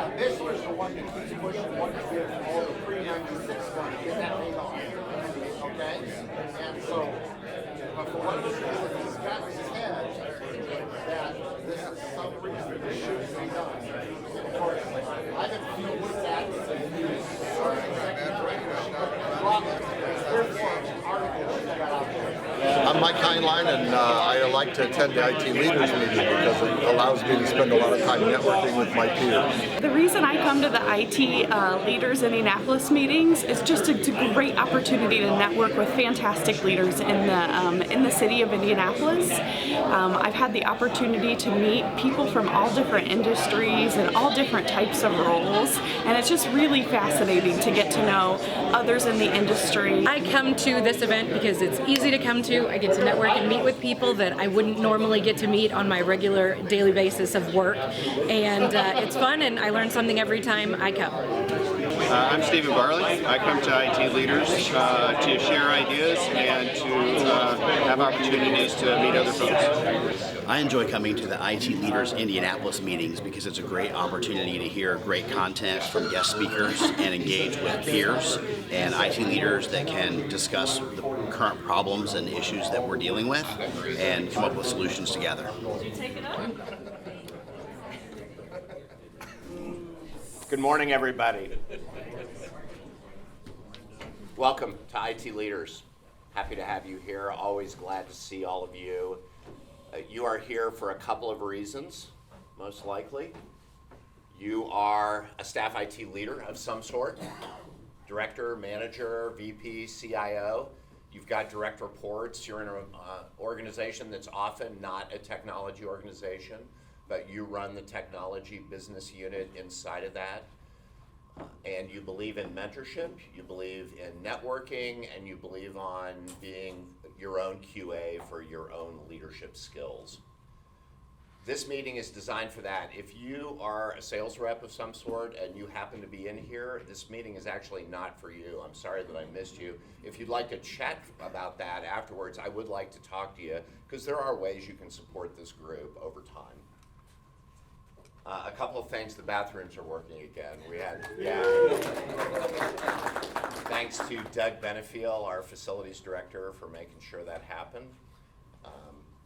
Yeah, this was the one that keeps pushing what to give all the pre-96 stuff. Get that paid off. Okay? And so, but for one reason, he's got in his head that this is some reason this shouldn't be done. And of course, I've been feeling with that since he was executive director. She brought 3 or 4 articles she got out there. I'm Mike Heinlein, and I like to attend the IT Leaders meeting because it allows me to spend a lot of time networking with my peers. The reason I come to the IT Leaders Indianapolis meetings is just it's a great opportunity to network with fantastic leaders in the city of Indianapolis. I've had the opportunity to meet people from all different industries and all different types of roles, and it's just really fascinating to get to know others in the industry. I come to this event because it's easy to come to. I get to network and meet with people that I wouldn't normally get to meet on my regular daily basis of work, and it's fun, and I learn something every time I come. I'm Stephen Barley. I come to IT Leaders to share ideas and to have opportunities to meet other folks. I enjoy coming to the IT Leaders Indianapolis meetings because it's a great opportunity to hear great content from guest speakers and engage with peers and IT leaders that can discuss the current problems and issues that we're dealing with and come up with solutions together. Good morning, everybody. Welcome to IT Leaders. Happy to have you here. Always glad to see all of you. You are here for a couple of reasons, most likely. You are a staff IT leader of some sort, director, manager, VP, CIO. You've got direct reports. You're in an organization that's often not a technology organization, but you run the technology business unit inside of that. And you believe in mentorship, you believe in networking, and you believe on being your own QA for your own leadership skills. This meeting is designed for that. If you are a sales rep of some sort and you happen to be in here, this meeting is actually not for you. I'm sorry that I missed you. If you'd like to chat about that afterwards, I would like to talk to you, because there are ways you can support this group over time. A couple of things, the bathrooms are working again. Thanks to Doug Benefiel, our facilities director, for making sure that happened.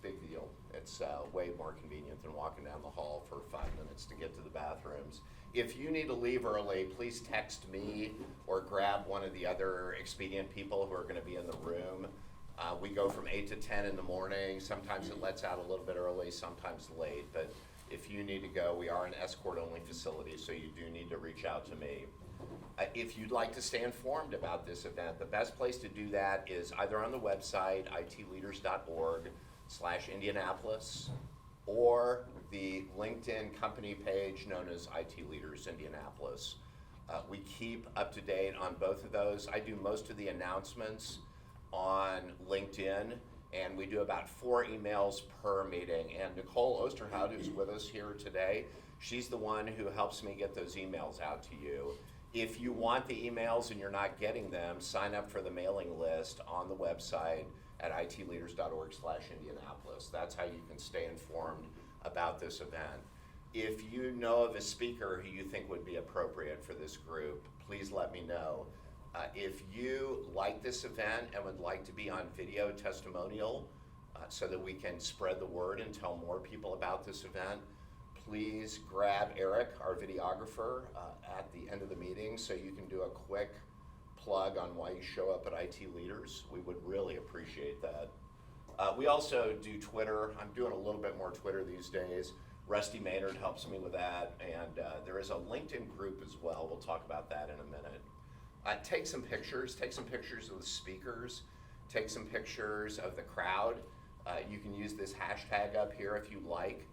Big deal. It's way more convenient than walking down the hall for 5 minutes to get to the bathrooms. If you need to leave early, please text me or grab one of the other expedient people who are going to be in the room. We go from 8 to 10 in the morning. Sometimes it lets out a little bit early, sometimes late, but if you need to go, we are an escort-only facility, so you do need to reach out to me. If you'd like to stay informed about this event, the best place to do that is either on the website, itleaders.org/Indianapolis, or the LinkedIn company page known as IT Leaders Indianapolis. We keep up to date on both of those. I do most of the announcements on LinkedIn, and we do about 4 emails per meeting. And Nicole Osterhout, who's with us here today, she's the one who helps me get those emails out to you. If you want the emails and you're not getting them, sign up for the mailing list on the website at itleaders.org/Indianapolis. That's how you can stay informed about this event. If you know of a speaker who you think would be appropriate for this group, please let me know. If you like this event and would like to be on video testimonial so that we can spread the word and tell more people about this event, please grab Eric, our videographer, at the end of the meeting so you can do a quick plug on why you show up at IT Leaders. We would really appreciate that. We also do Twitter. I'm doing a little bit more Twitter these days. Rusty Maynard helps me with that, and there is a LinkedIn group as well. We'll talk about that in a minute. Take some pictures of the speakers, take some pictures of the crowd. You can use this hashtag up here if you like.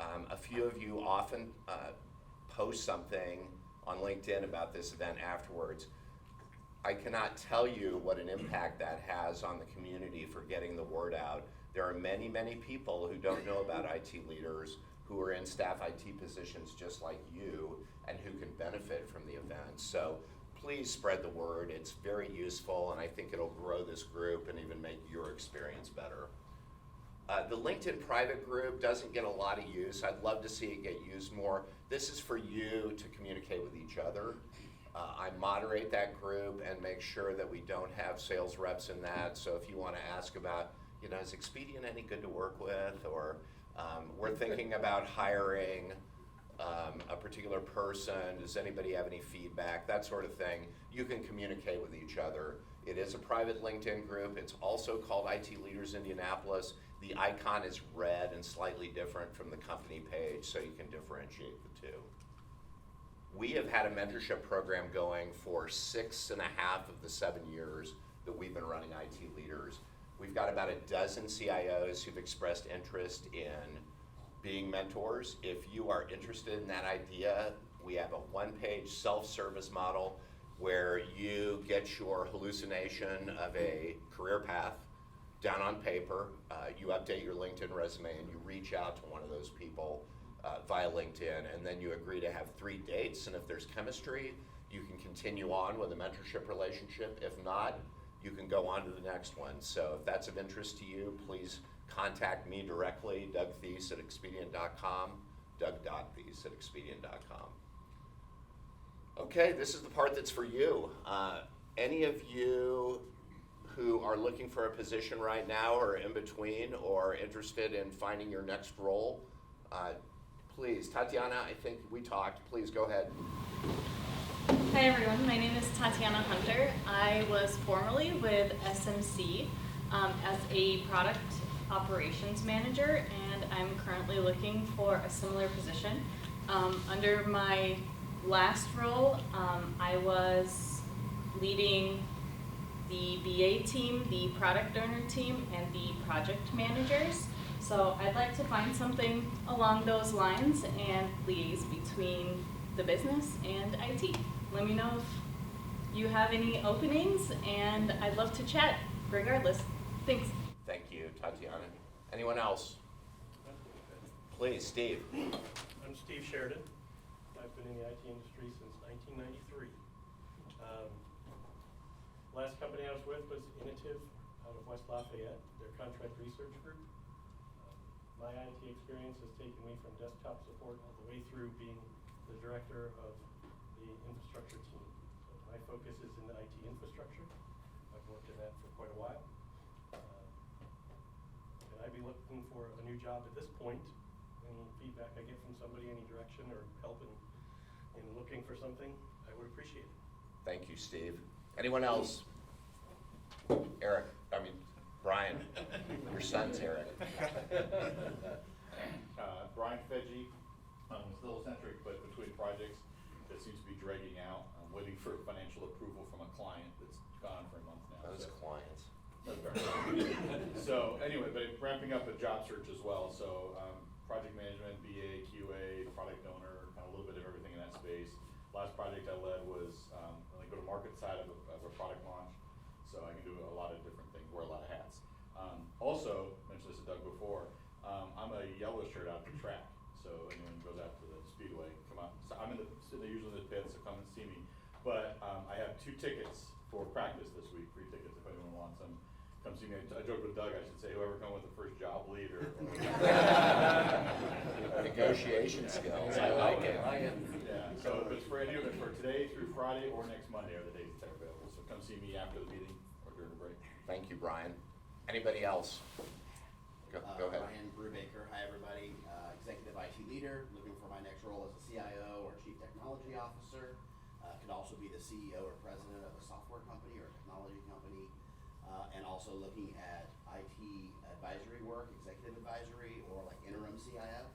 A few of you often post something on LinkedIn about this event afterwards. I cannot tell you what an impact that has on the community for getting the word out. There are many, many people who don't know about IT Leaders, who are in staff IT positions just like you, and who can benefit from the event. So please spread the word. It's very useful, and I think it'll grow this group and even make your experience better. The LinkedIn private group doesn't get a lot of use. I'd love to see it get used more. This is for you to communicate with each other. I moderate that group and make sure that we don't have sales reps in that. So if you want to ask about, you know, is Expedient any good to work with? Or we're thinking about hiring a particular person. Does anybody have any feedback? That sort of thing. You can communicate with each other. It is a private LinkedIn group. It's also called IT Leaders Indianapolis. The icon is red and slightly different from the company page, so you can differentiate the two. We have had a mentorship program going for 6.5 of the 7 years that we've been running IT Leaders. We've got about a dozen CIOs who've expressed interest in being mentors. If you are interested in that idea, we have a one-page self-service model where you get your hallucination of a career path down on paper, you update your LinkedIn resume, and you reach out to one of those people via LinkedIn, and then you agree to have 3 dates, and if there's chemistry, you can continue on with a mentorship relationship. If not, you can go on to the next one. So if that's of interest to you, please contact me directly, dougthies@expedient.com, doug.thies@expedient.com. Okay, this is the part that's for you. Any of you who are looking for a position right now or in between or interested in finding your next role, please, Tatiana, I think we talked. Please go ahead. Hi everyone, my name is Tatiana Hunter. I was formerly with SMC as a product operations manager, and I'm currently looking for a similar position. Under my last role, I was leading the BA team, the product owner team, and the project managers. So I'd like to find something along those lines and liaise between the business and IT. Let me know if you have any openings, and I'd love to chat regardless. Thanks. Thank you, Tatiana. Anyone else? Please, Steve. I'm Steve Sheridan. I've been in the IT industry since 1993. Last company I was with was Initiv out of West Lafayette, their contract research group. My IT experience has taken me from desktop support all the way through being the director of the infrastructure team. So my focus is in the IT infrastructure. I've worked in that for quite a while. And I'd be looking for a new job at this point. Any feedback I get from somebody, any direction or help in looking for something, I would appreciate it. Thank you, Steve. Anyone else? Brian. Your son's Eric. Brian Fedge. It's a little eccentric, but between projects that seems to be dragging out, I'm waiting for financial approval from a client that's gone for a month now. Those clients. So anyway, but ramping up a job search as well. So project management, BA, QA, product owner, kind of a little bit of everything in that space. Last project I led was the go-to-market side of a product launch. So I can do a lot of different things, wear a lot of hats. Also, mentioned this to Doug before, I'm a yellow shirt out at the track. So anyone who goes out to the Speedway, come out. So I'm usually in the pits, so come and see me. But I have 2 tickets for practice this week, free tickets if anyone wants them. Come see me. I joked with Doug, I should say, whoever come with the first job lead or Negotiation skills, I like it. Yeah, so it's for today through Friday or next Monday are the dates that are available. So come see me after the meeting or during the break. Thank you, Brian. Anybody else? Go ahead. Brian Brubaker. Hi, everybody. Executive IT leader, looking for my next role as a CIO or Chief Technology Officer. Could also be the CEO or president of a software company or a technology company. And also looking at IT advisory work, executive advisory, or like interim CIO.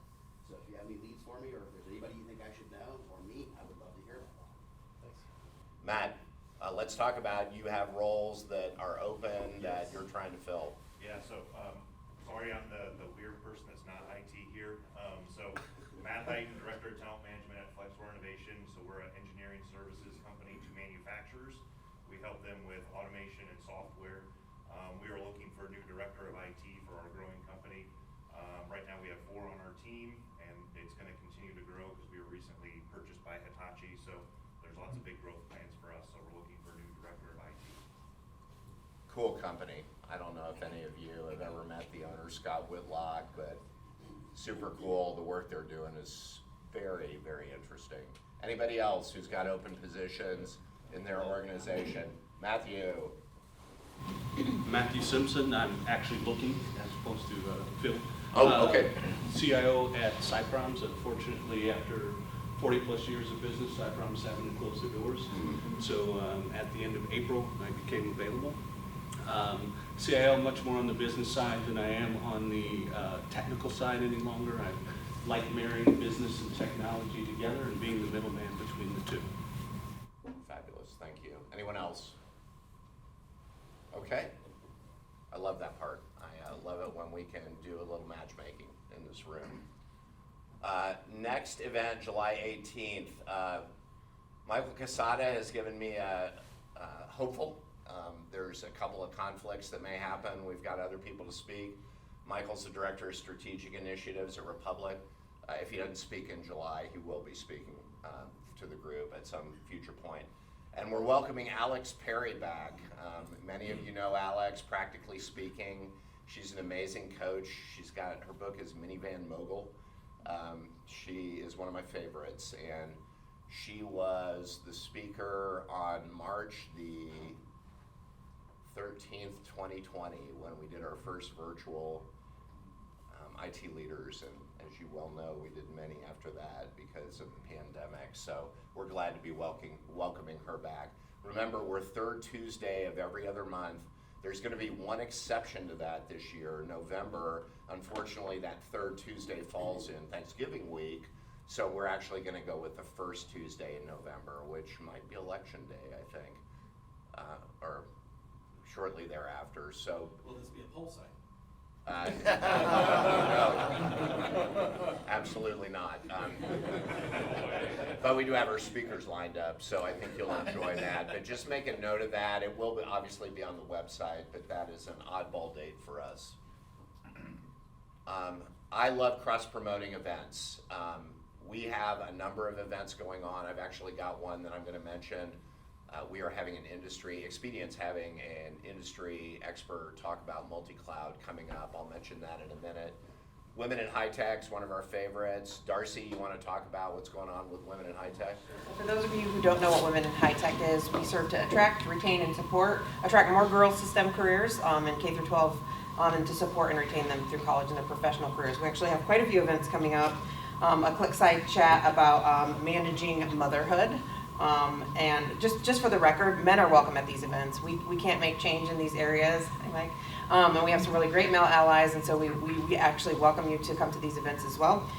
So if you have any leads for me, or if there's anybody you think I should know or meet, I would love to hear about that. Thanks. Matt, let's talk about, you have roles that are open that you're trying to fill. Yeah, so sorry I'm the weird person that's not IT here. So Matt Hyten, Director of Talent Management at Flexware Innovation. So we're an engineering services company to manufacturers. We help them with automation and software. We are looking for a new director of IT for our growing company. Right now we have 4 on our team, and it's going to continue to grow because we were recently purchased by Hitachi. So there's lots of big growth plans for us. So we're looking for a new director of IT. Cool company. I don't know if any of you have ever met the owner, Scott Whitlock, but super cool. The work they're doing is very, very interesting. Anybody else who's got open positions in their organization? Matthew. Matthew Simpson. I'm actually looking as opposed to Phil. Oh, okay. CIO at Cyproms. Unfortunately, after 40 plus years of business, Cyproms having to close their doors. So at the end of April, I became available. CIO much more on the business side than I am on the technical side any longer. I like marrying business and technology together and being the middleman between the two. Fabulous, thank you. Anyone else? Okay. I love that part. I love it when we can do a little matchmaking in this room. Next event, July 18th. Michael Casada has given me a hopeful. There's a couple of conflicts that may happen. We've got other people to speak. Michael's the Director of Strategic Initiatives at Republic. If he doesn't speak in July, he will be speaking to the group at some future point. And we're welcoming Alex Perry back. Many of you know Alex, Practically Speaking. She's an amazing coach. She's got, her book is Minivan Mogul. She is one of my favorites, and she was the speaker on March the 13th, 2020, when we did our first virtual IT leaders, and as you well know, we did many after that because of the pandemic. So we're glad to be welcoming her back. Remember, we're third Tuesday of every other month. There's going to be one exception to that this year, November. Unfortunately, that third Tuesday falls in Thanksgiving week, so we're actually going to go with the first Tuesday in November, which might be Election Day, I think, or shortly thereafter. So Will this be a poll site? no, absolutely not. But we do have our speakers lined up, so I think you'll enjoy that. But just make a note of that. It will obviously be on the website, but that is an oddball date for us. I love cross-promoting events. We have a number of events going on. I've actually got one that I'm going to mention. We are having Expedient's having an industry expert talk about multi-cloud coming up. I'll mention that in a minute. Women in High Tech's one of our favorites. Darcy, you want to talk about what's going on with Women in High Tech? For those of you who don't know what Women in High Tech is, we serve to attract, retain, and attract more girls to STEM careers in K through 12, and to support and retain them through college and their professional careers. We actually have quite a few events coming up. A quick side chat about managing motherhood. And just for the record, men are welcome at these events. We can't make change in these areas, Mike. And we have some really great male allies, and so we actually welcome you to come to these events as well.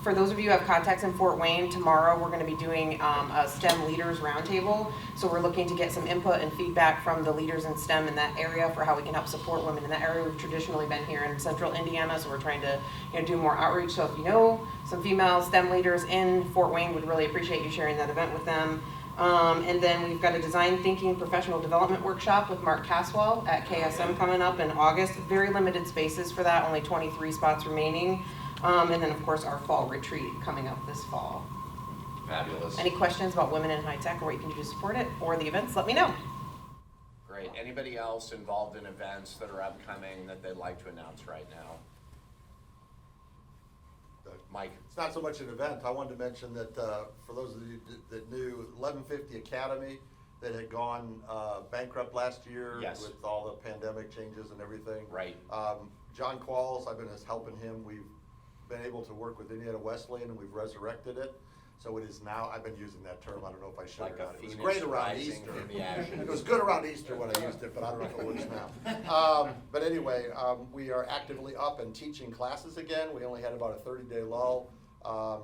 For those of you who have contacts in Fort Wayne, tomorrow we're going to be doing a STEM Leaders Roundtable. So we're looking to get some input and feedback from the leaders in STEM in that area for how we can help support women in that area. We've traditionally been here in central Indiana, so we're trying to do more outreach. So if you know some female STEM leaders in Fort Wayne, would really appreciate you sharing that event with them. And then we've got a design thinking professional development workshop with Mark Caswell at KSM coming up in August. Very limited spaces for that, only 23 spots remaining. And then, of course, our fall retreat coming up this fall. Fabulous. Any questions about Women in High Tech or what you can do to support it or the events, let me know. Great. Anybody else involved in events that are upcoming that they'd like to announce right now? Mike. It's not so much an event. I wanted to mention that for those of you that knew, 1150 Academy that had gone bankrupt last year with all the pandemic changes and everything. Right. John Qualls, I've been helping him. We've been able to work with Indiana Wesleyan, and we've resurrected it. So it is now, I've been using that term, I don't know if I should or not. It was great around Easter. It was good around Easter when I used it, but I don't know if it works now. But anyway, we are actively up and teaching classes again. We only had about a 30-day lull.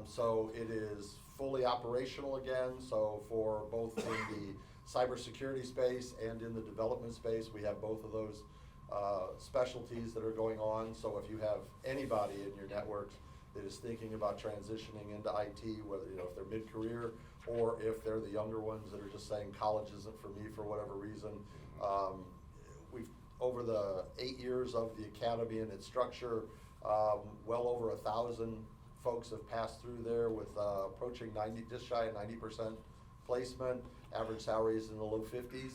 So it is fully operational again. So for both in the cybersecurity space and in the development space, we have both of those specialties that are going on. So if you have anybody in your networks that is thinking about transitioning into IT, whether if they're mid-career or if they're the younger ones that are just saying college isn't for me for whatever reason, we've over the 8 years of the academy and its structure, well over 1,000 folks have passed through there with approaching 90, just shy of 90% placement. Average salaries in the low 50s.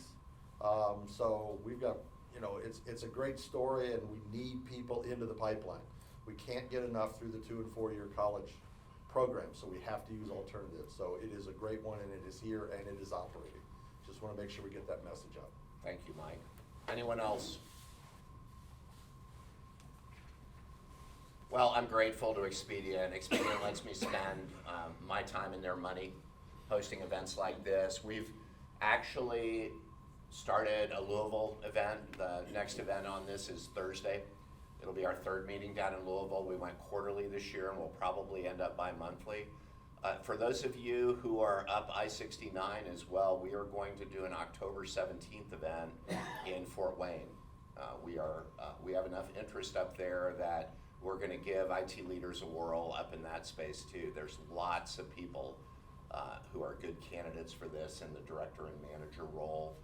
So we've got you know, it's a great story, and we need people into the pipeline. We can't get enough through the 2 and 4 year college program, so we have to use alternatives. So it is a great one, and it is here, and it is operating. Just want to make sure we get that message out. Thank you, Mike. Anyone else? Well, I'm grateful to Expedia, and Expedia lets me spend my time and their money hosting events like this. We've actually started a Louisville event. The next event on this is Thursday. It'll be our 3rd meeting down in Louisville. We went quarterly this year, and we'll probably end up bi-monthly. For those of you who are up I-69 as well, we are going to do an October 17th event in Fort Wayne. We have enough interest up there that we're going to give IT leaders a whirl up in that space too. There's lots of people who are good candidates for this in the director and manager role,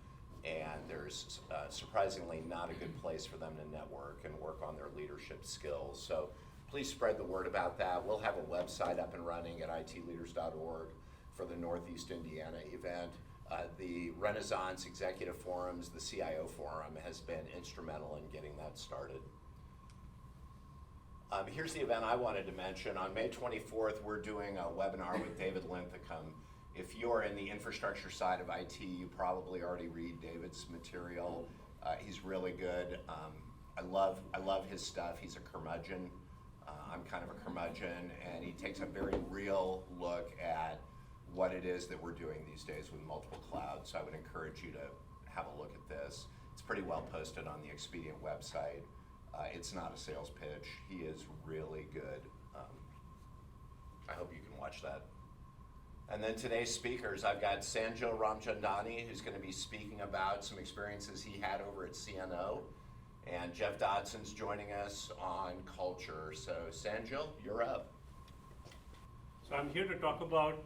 and there's surprisingly not a good place for them to network and work on their leadership skills. So please spread the word about that. We'll have a website up and running at itleaders.org for the Northeast Indiana event. The Renaissance Executive Forums, the CIO Forum, has been instrumental in getting that started. Here's the event I wanted to mention. On May 24th, we're doing a webinar with David Linthicum. If you're in the infrastructure side of IT, you probably already read David's material. He's really good. I love his stuff. He's a curmudgeon. I'm kind of a curmudgeon, and he takes a very real look at what it is that we're doing these days with multiple clouds. So I would encourage you to have a look at this. It's pretty well posted on the Expedient website. It's not a sales pitch. He is really good. I hope you can watch that. And then today's speakers, I've got Sanjil Ramchandani, who's going to be speaking about some experiences he had over at CNO. And Jeff Dodson's joining us on culture. So Sanjil, you're up. So I'm here to talk about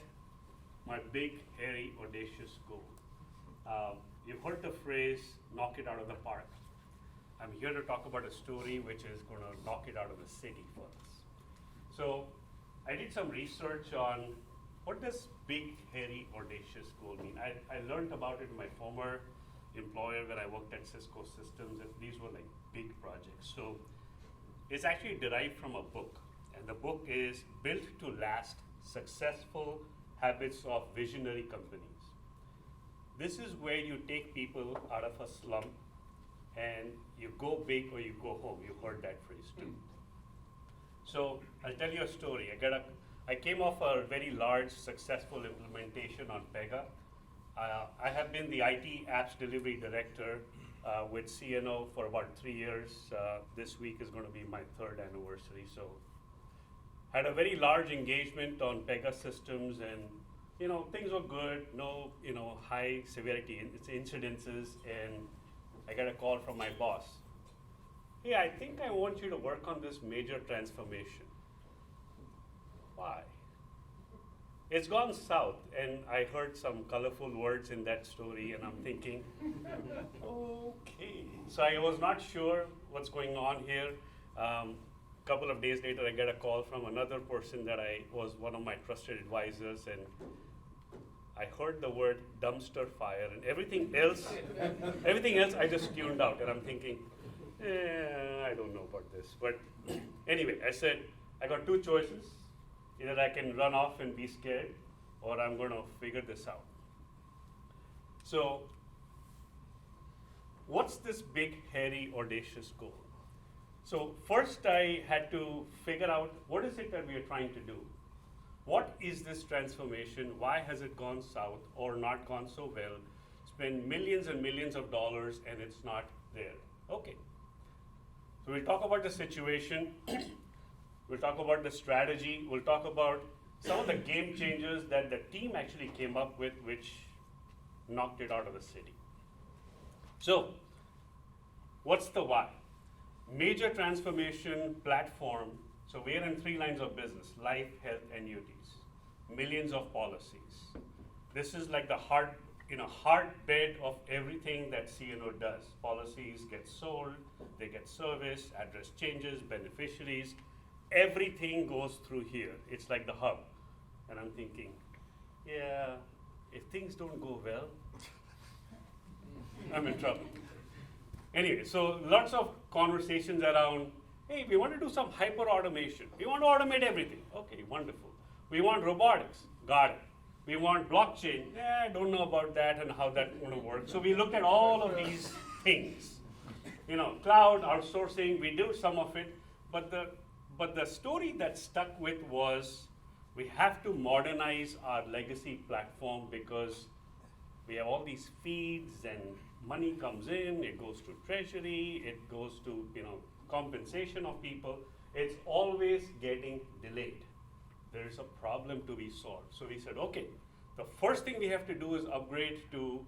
my big, hairy, audacious goal. You've heard the phrase, knock it out of the park. I'm here to talk about a story which is going to knock it out of the city for us. So I did some research on what does big, hairy, audacious goal mean. I learned about it in my former employer when I worked at Cisco Systems, and these were like big projects. So it's actually derived from a book, and the book is Built to Last: Successful Habits of Visionary Companies. This is where you take people out of a slump and you go big or you go home. You've heard that phrase too. So I'll tell you a story. I came off a very large, successful implementation on Pega. I have been the IT Apps Delivery Director with CNO for about 3 years. This week is going to be my 3rd anniversary. So had a very large engagement on Pega systems, and things were good. No high severity incidences, and I got a call from my boss. Hey, I think I want you to work on this major transformation. Why? It's gone south, and I heard some colorful words in that story, and I'm thinking, okay. So I was not sure what's going on here. Couple of days later, I get a call from another person that was one of my trusted advisors, and I heard the word dumpster fire, and everything else I just tuned out, and I'm thinking, I don't know about this. But anyway, I said, I got 2 choices. Either I can run off and be scared, or I'm going to figure this out. So what's this big, hairy, audacious goal? So first I had to figure out, what is it that we are trying to do? What is this transformation? Why has it gone south or not gone so well? Spend millions and millions of dollars and it's not there. Okay. So we'll talk about the situation. We'll talk about the strategy. We'll talk about some of the game changers that the team actually came up with, which knocked it out of the city. So what's the why? Major transformation platform. So we are in 3 lines of business: life, health, annuities. Millions of policies. This is like the heartbed of everything that CNO does. Policies get sold, they get serviced, address changes, beneficiaries. Everything goes through here. It's like the hub. And I'm thinking, yeah, if things don't go well, I'm in trouble. Anyway, so lots of conversations around, hey, we want to do some hyper automation. We want to automate everything. Okay, wonderful. We want robotics. Got it. We want blockchain. I don't know about that and how that's going to work. So we looked at all of these things. Cloud, outsourcing, we do some of it. But the story that stuck with was we have to modernize our legacy platform because we have all these feeds and money comes in, it goes to treasury, it goes to compensation of people. It's always getting delayed. There is a problem to be solved. So we said, okay, the first thing we have to do is upgrade to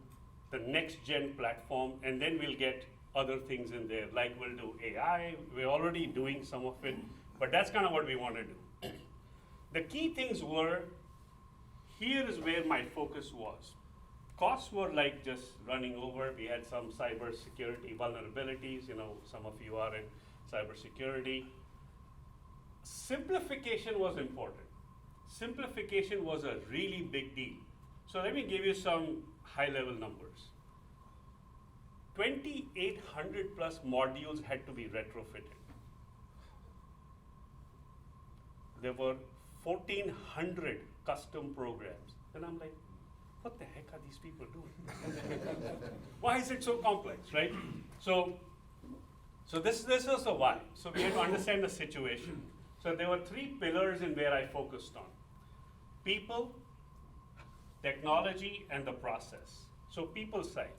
the next gen platform, and then we'll get other things in there, like we'll do AI. We're already doing some of it, but that's kind of what we want to do. The key things were, here is where my focus was. Costs were like just running over. We had some cybersecurity vulnerabilities. Some of you are in cybersecurity. Simplification was important. Simplification was a really big deal. So let me give you some high-level numbers. 2,800 plus modules had to be retrofitted. There were 1,400 custom programs. And I'm like, what the heck are these people doing? Why is it so complex, right? So this was the why. So we had to understand the situation. So there were 3 pillars in where I focused on. People, technology, and the process. So people side.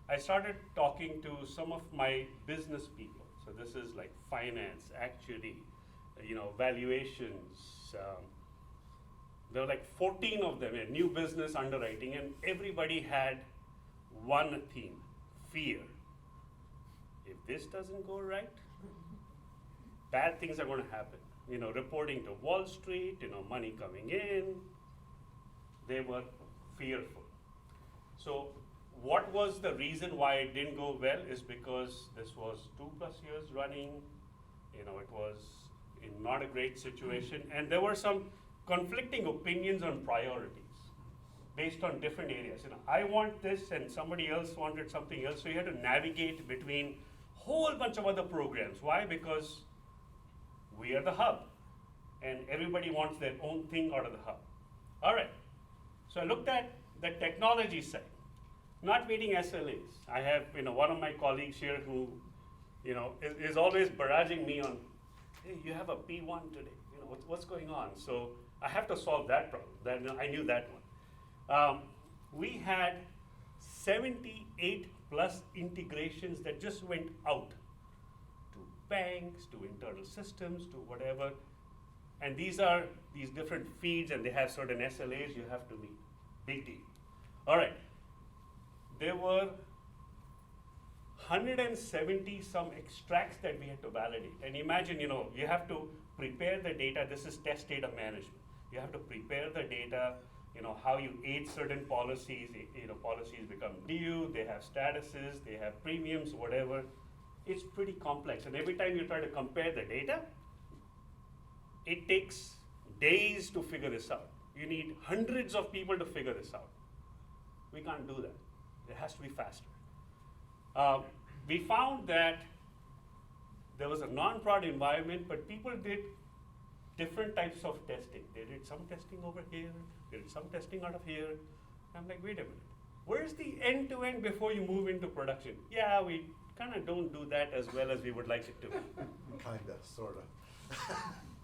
I started talking to some of my business people. So this is like finance, actuary, valuations. There were like 14 of them, new business underwriting, and everybody had one theme, fear. If this doesn't go right, bad things are going to happen. Reporting to Wall Street, money coming in. They were fearful. So what was the reason why it didn't go well is because this was 2+ years running. It was in not a great situation, and there were some conflicting opinions on priorities based on different areas. I want this and somebody else wanted something else, so you had to navigate between a whole bunch of other programs. Why? Because we are the hub, and everybody wants their own thing out of the hub. All right, so I looked at the technology side, not meeting SLAs. I have one of my colleagues here who is always barraging me on, hey, you have a P1 today, what's going on? So I have to solve that problem. I knew that one. We had 78 plus integrations that just went out to banks, to internal systems, to whatever. And these are these different feeds, and they have certain SLAs you have to meet. Big deal. All right. There were 170 some extracts that we had to validate. And imagine, you have to prepare the data. This is test data management. You have to prepare the data, how you aid certain policies. Policies become due, they have statuses, they have premiums, whatever. It's pretty complex. And every time you try to compare the data, it takes days to figure this out. You need hundreds of people to figure this out. We can't do that. It has to be faster. We found that there was a non-prod environment, but people did different types of testing. They did some testing over here, they did some testing out of here. I'm like, wait a minute. Where's the end-to-end before you move into production? Yeah, we kind of don't do that as well as we would like it to. Kinda, sorta.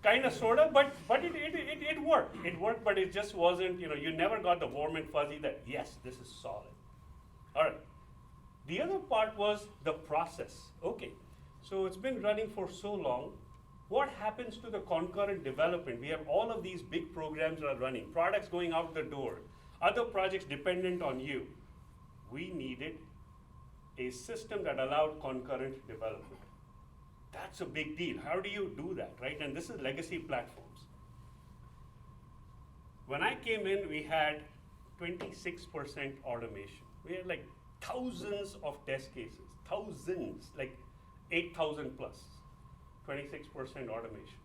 Kind of, sort of, but it worked. It worked, but it just wasn't, you never got the warm and fuzzy that, yes, this is solid. All right. The other part was the process. Okay, so it's been running for so long. What happens to the concurrent development? We have all of these big programs that are running, products going out the door, other projects dependent on you. We needed a system that allowed concurrent development. That's a big deal. How do you do that, right? And this is legacy platforms. When I came in, we had 26% automation. We had like thousands of test cases, thousands, like 8,000 plus, 26% automation.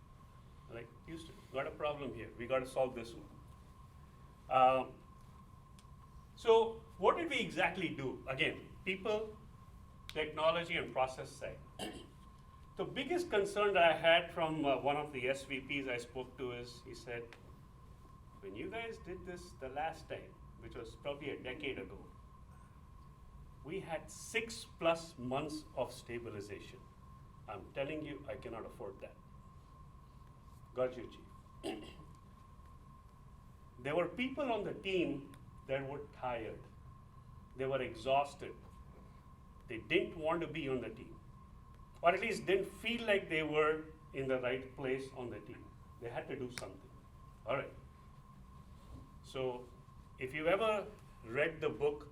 Like, Houston, got a problem here. We got to solve this one. So what did we exactly do? Again, people, technology and process side. The biggest concern that I had from one of the SVPs I spoke to is, he said, when you guys did this the last time, which was probably a decade ago, we had 6+ months of stabilization. I'm telling you, I cannot afford that. Got you, Chief. There were people on the team that were tired. They were exhausted. They didn't want to be on the team, or at least didn't feel like they were in the right place on the team. They had to do something. All right. So if you've ever read the book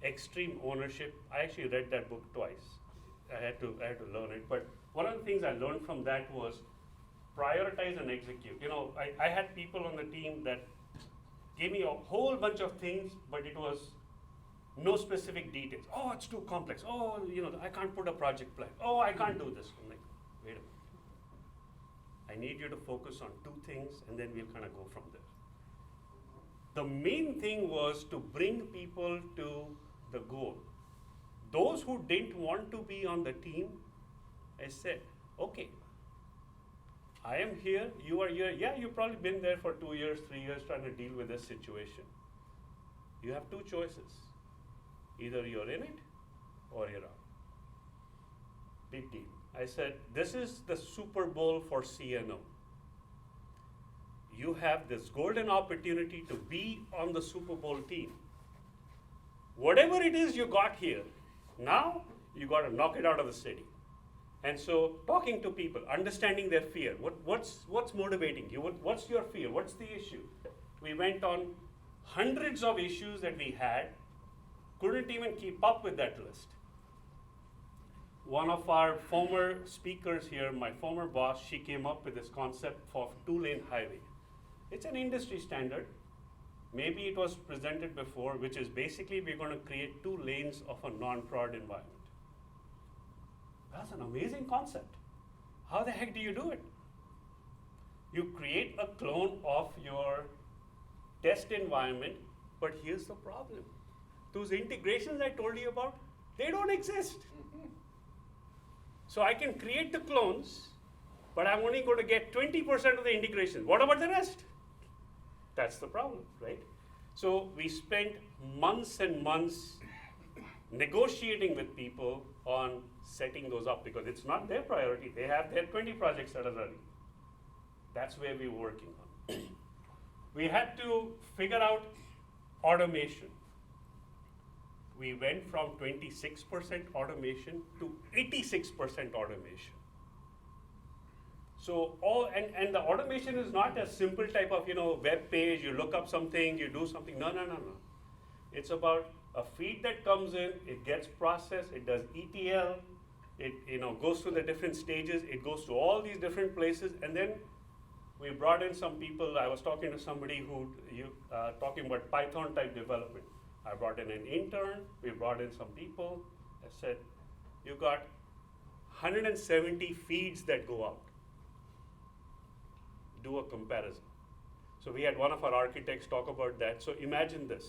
Extreme Ownership, I actually read that book twice. I had to learn it. But one of the things I learned from that was prioritize and execute. You know, I had people on the team that gave me a whole bunch of things, but it was no specific details. Oh, it's too complex. Oh, you know, I can't put a project plan. Oh, I can't do this. I'm like, wait a minute. I need you to focus on 2 things, and then we'll kind of go from there. The main thing was to bring people to the goal. Those who didn't want to be on the team, I said, okay, I am here, you are here. Yeah, you've probably been there for 2 years, 3 years trying to deal with this situation. You have 2 choices. Either you're in it or you're out. Big deal. I said, this is the Super Bowl for CNO. You have this golden opportunity to be on the Super Bowl team. Whatever it is you got here, now you got to knock it out of the city. And so talking to people, understanding their fear. What's motivating you? What's your fear? What's the issue? We went on hundreds of issues that we had, couldn't even keep up with that list. One of our former speakers here, my former boss, she came up with this concept of 2-lane highway. It's an industry standard. Maybe it was presented before, which is basically we're going to create 2 lanes of a non-prod environment. That's an amazing concept. How the heck do you do it? You create a clone of your test environment, but here's the problem. Those integrations I told you about, they don't exist. So I can create the clones, but I'm only going to get 20% of the integration. What about the rest? That's the problem, right? So we spent months and months negotiating with people on setting those up because it's not their priority. They have their 20 projects that are running. That's where we were working on. We had to figure out automation. We went from 26% automation to 86% automation. So and the automation is not a simple type of web page, you look up something, you do something. No. It's about a feed that comes in, it gets processed, it does ETL, it goes through the different stages, it goes to all these different places, and then we brought in some people. I was talking to somebody who talking about Python type development. I brought in an intern, we brought in some people. I said, you got 170 feeds that go out. Do a comparison. So we had one of our architects talk about that. So imagine this.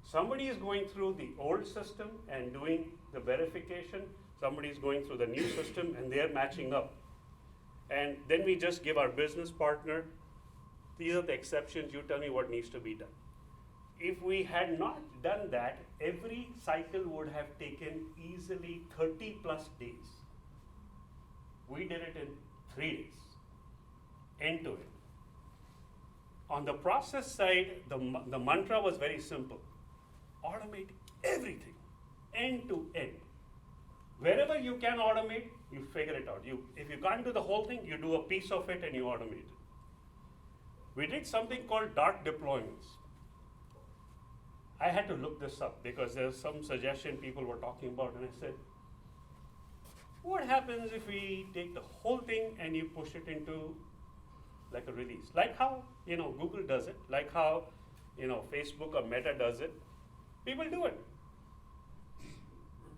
Somebody is going through the old system and doing the verification. Somebody is going through the new system and they're matching up. And then we just give our business partner, these are the exceptions, you tell me what needs to be done. If we had not done that, every cycle would have taken easily 30+ days. We did it in 3 days, end to end. On the process side, the mantra was very simple. Automate everything, end to end. Wherever you can automate, you figure it out. If you can't do the whole thing, you do a piece of it and you automate it. We did something called dark deployments. I had to look this up because there's some suggestion people were talking about, and I said, what happens if we take the whole thing and you push it into like a release? Like how Google does it, like how Facebook or Meta does it. People do it.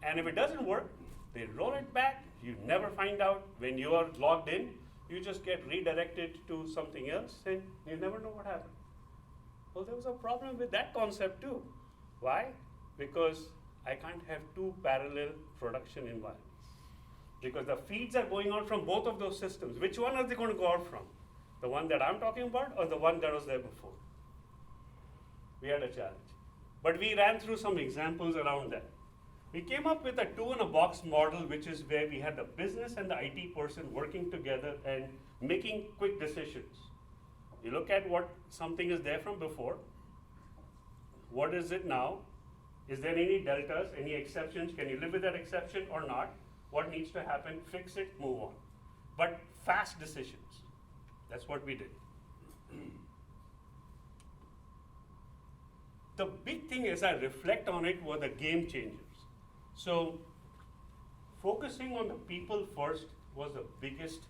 And if it doesn't work, they roll it back. You never find out. When you are logged in, you just get redirected to something else and you never know what happened. Well, there was a problem with that concept too. Why? Because I can't have two parallel production environments because the feeds are going out from both of those systems. Which one are they going to go out from? The one that I'm talking about or the one that was there before? We had a challenge. But we ran through some examples around that. We came up with a two-in-a-box model, which is where we had the business and the IT person working together and making quick decisions. You look at what something is there from before. What is it now? Is there any deltas, any exceptions? Can you live with that exception or not? What needs to happen? Fix it, move on. But fast decisions. That's what we did. The big thing as I reflect on it were the game changers. So focusing on the people first was the biggest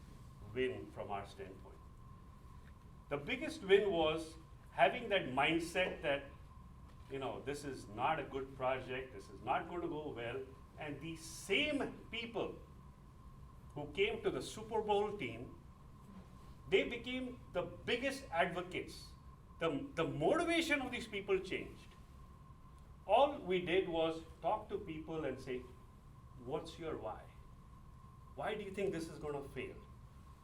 win from our standpoint. The biggest win was having that mindset that, this is not a good project, this is not going to go well, and these same people who came to the Super Bowl team, they became the biggest advocates. The motivation of these people changed. All we did was talk to people and say, what's your why? Why do you think this is going to fail?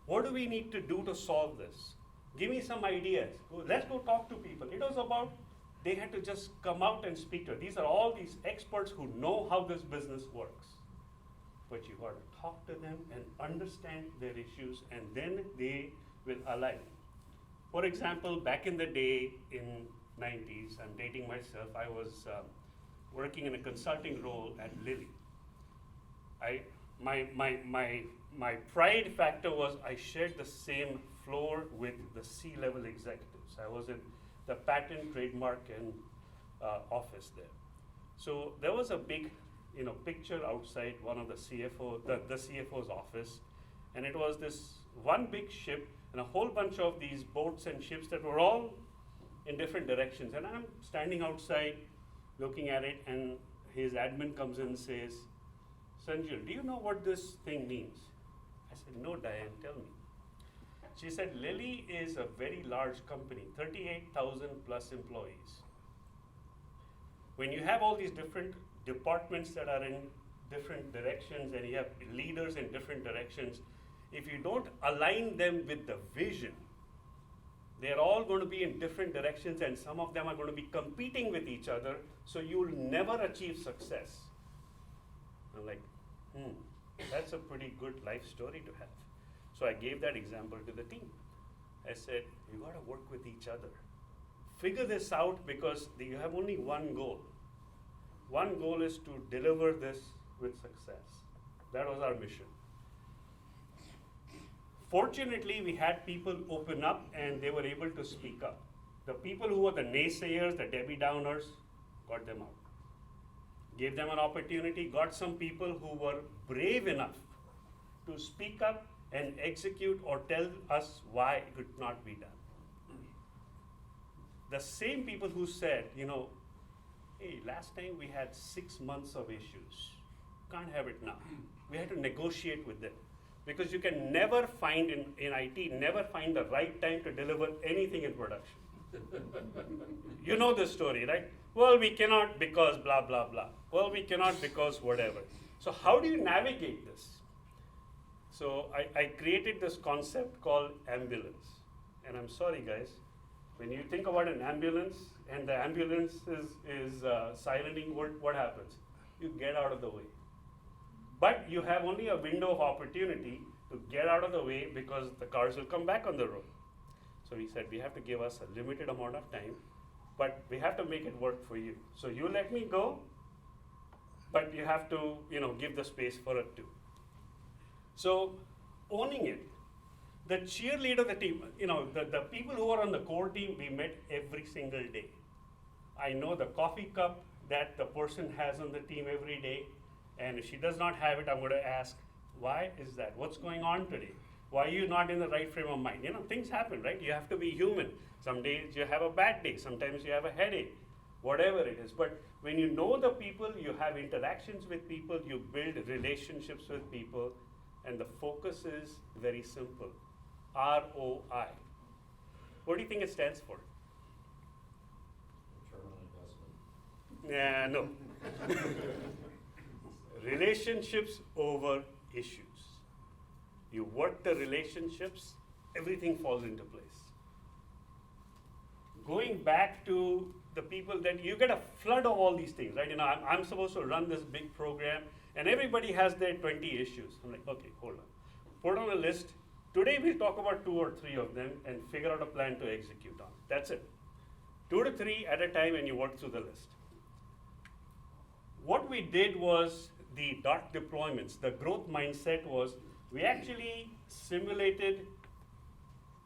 What do we need to do to solve this? Give me some ideas. Let's go talk to people. It was about, they had to just come out and speak to it. These are all these experts who know how this business works. But you got to talk to them and understand their issues, and then they will align. For example, back in the day in 90s, I'm dating myself, I was working in a consulting role at Lilly. My pride factor was I shared the same floor with the C-level executives. I was in the patent, trademark, and office there. So there was a big, picture outside one of the CFO's office, and it was this one big ship and a whole bunch of these boats and ships that were all in different directions. And I'm standing outside looking at it, and his admin comes in and says, Sanjil, do you know what this thing means? I said, no, Diane, tell me. She said, Lilly is a very large company, 38,000 plus employees. When you have all these different departments that are in different directions and you have leaders in different directions, if you don't align them with the vision, they're all going to be in different directions, and some of them are going to be competing with each other, so you'll never achieve success. I'm like, that's a pretty good life story to have. So I gave that example to the team. I said, you got to work with each other. Figure this out, because you have only one goal. One goal is to deliver this with success. That was our mission. Fortunately, we had people open up and they were able to speak up. The people who were the naysayers, the Debbie Downers, got them out. Gave them an opportunity, got some people who were brave enough to speak up and execute or tell us why it could not be done. The same people who said, hey, last time we had 6 months of issues. Can't have it now. We had to negotiate with them. Because you can never find, in IT, never find the right time to deliver anything in production. You know this story, right? Well, we cannot because blah, blah, blah. Well, we cannot because whatever. So how do you navigate this? So I created this concept called ambulance. And I'm sorry, guys, when you think about an ambulance and the ambulance is silencing, what happens? You get out of the way. But you have only a window of opportunity to get out of the way, because the cars will come back on the road. So we said, we have to give us a limited amount of time, but we have to make it work for you. So you let me go, but you have to, give the space for it too. So owning it, the cheerleader of the team, the people who are on the core team, we met every single day. I know the coffee cup that the person has on the team every day. And if she does not have it, I'm going to ask, why is that? What's going on today? Why are you not in the right frame of mind? Things happen, right? You have to be human. Some days you have a bad day. Sometimes you have a headache, whatever it is. But when you know the people, you have interactions with people, you build relationships with people, and the focus is very simple. ROI. What do you think it stands for? Return on investment. Yeah, no. Relationships over issues. You work the relationships, everything falls into place. Going back to the people that you get a flood of all these things, right? You know, I'm supposed to run this big program, and everybody has their 20 issues. I'm like, okay, hold on. Put on a list. Today we'll talk about 2 or 3 of them and figure out a plan to execute on. That's it. 2 to 3 at a time, and you work through the list. What we did was the dot deployments. The growth mindset was we actually simulated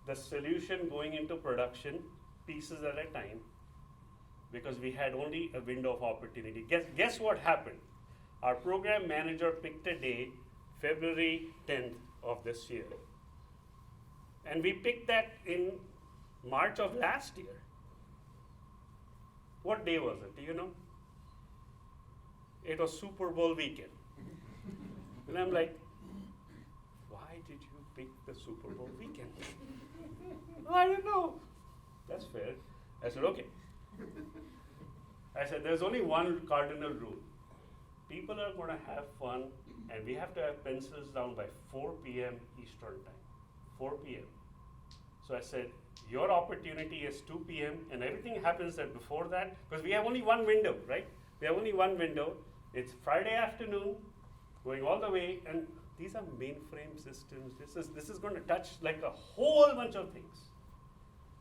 the solution going into production pieces at a time because we had only a window of opportunity. Guess what happened? Our program manager picked a day, February 10th of this year. And we picked that in March of last year. What day was it? Do you know? It was Super Bowl weekend. And I'm like, why did you pick the Super Bowl weekend? No, I don't know. That's fair. I said, okay. I said, there's only one cardinal rule. People are going to have fun, and we have to have pencils down by 4 p.m. Eastern time. 4 p.m. So I said, your opportunity is 2 p.m. and everything happens before that, because we have only one window, right? We have only one window. It's Friday afternoon, going all the way, and these are mainframe systems. This is going to touch like a whole bunch of things.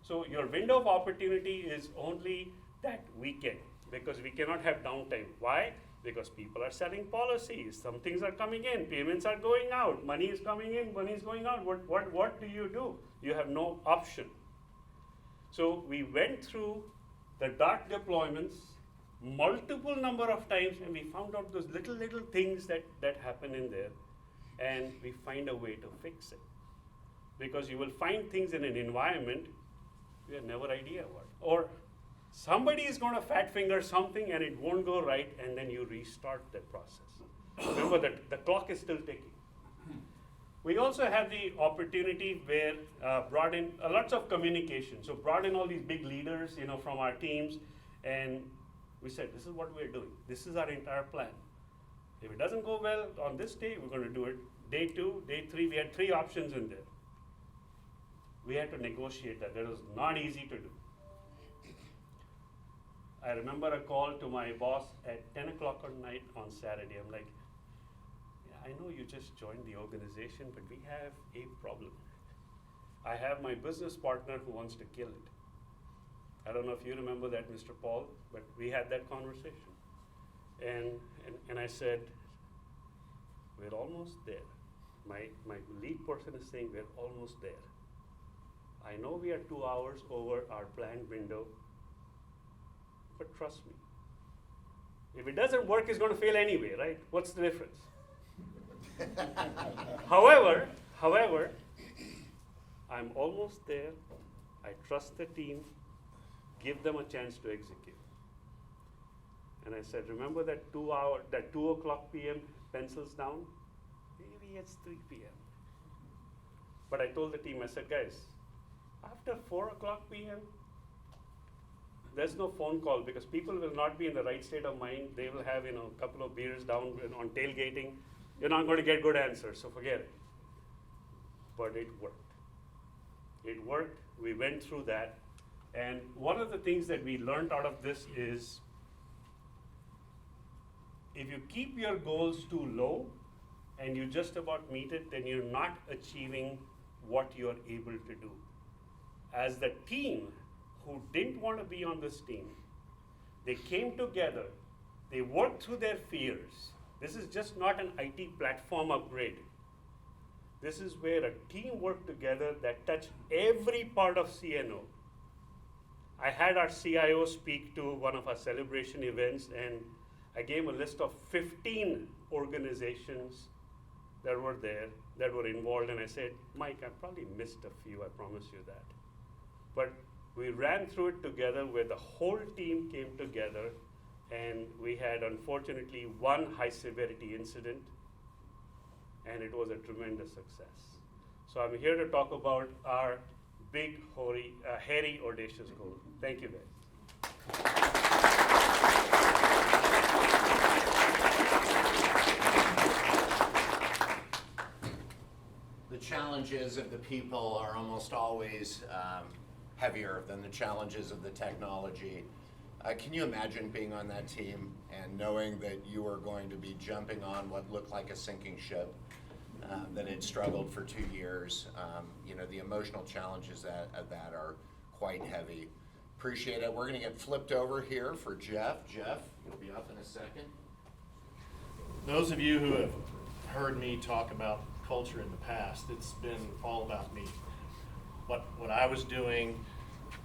So your window of opportunity is only that weekend, because we cannot have downtime. Why? Because people are selling policies. Some things are coming in, payments are going out, money is coming in, money is going out. What do? You have no option. So we went through the dot deployments multiple number of times, and we found out those little things that happen in there, and we find a way to fix it. Because you will find things in an environment you have never idea what. Or somebody is going to fat finger something and it won't go right, and then you restart that process. Remember that the clock is still ticking. We also have the opportunity where brought in lots of communication. So brought in all these big leaders, from our teams, and we said, this is what we're doing. This is our entire plan. If it doesn't go well on this day, we're going to do it day 2, day 3. We had 3 options in there. We had to negotiate that. That was not easy to do. I remember a call to my boss at 10 o'clock at night on Saturday. I'm like, I know you just joined the organization, but we have a problem. I have my business partner who wants to kill it. I don't know if you remember that, Mr. Paul, but we had that conversation. And I said, we're almost there. My lead person is saying we're almost there. I know we are 2 hours over our planned window, but trust me. If it doesn't work, it's going to fail anyway, right? What's the difference? However, I'm almost there. I trust the team. Give them a chance to execute. And I said, remember that 2 o'clock p.m. pencils down? Maybe it's 3 p.m. But I told the team, I said, guys, after 4 o'clock p.m., there's no phone call, because people will not be in the right state of mind. They will have, a couple of beers down on tailgating. You're not going to get good answers, so forget it. But it worked. It worked. We went through that. And one of the things that we learned out of this is, if you keep your goals too low and you just about meet it, then you're not achieving what you're able to do. As the team who didn't want to be on this team, they came together, they worked through their fears. This is just not an IT platform upgrade. This is where a team worked together that touched every part of CNO. I had our CIO speak to one of our celebration events, and I gave him a list of 15 organizations that were there, that were involved, and I said, Mike, I probably missed a few, I promise you that. But we ran through it together, where the whole team came together, and we had, unfortunately, one high-severity incident, and it was a tremendous success. So I'm here to talk about our big, hairy, audacious goal. Thank you, guys. challenges of the people are almost always heavier than the challenges of the technology. Can you imagine being on that team and knowing that you were going to be jumping on what looked like a sinking ship, that had struggled for 2 years? You know, the emotional challenges of that are quite heavy. Appreciate it. We're going to get flipped over here for Jeff. Jeff, you'll be up in a second. Those of you who have heard me talk about culture in the past, it's been all about me. What I was doing,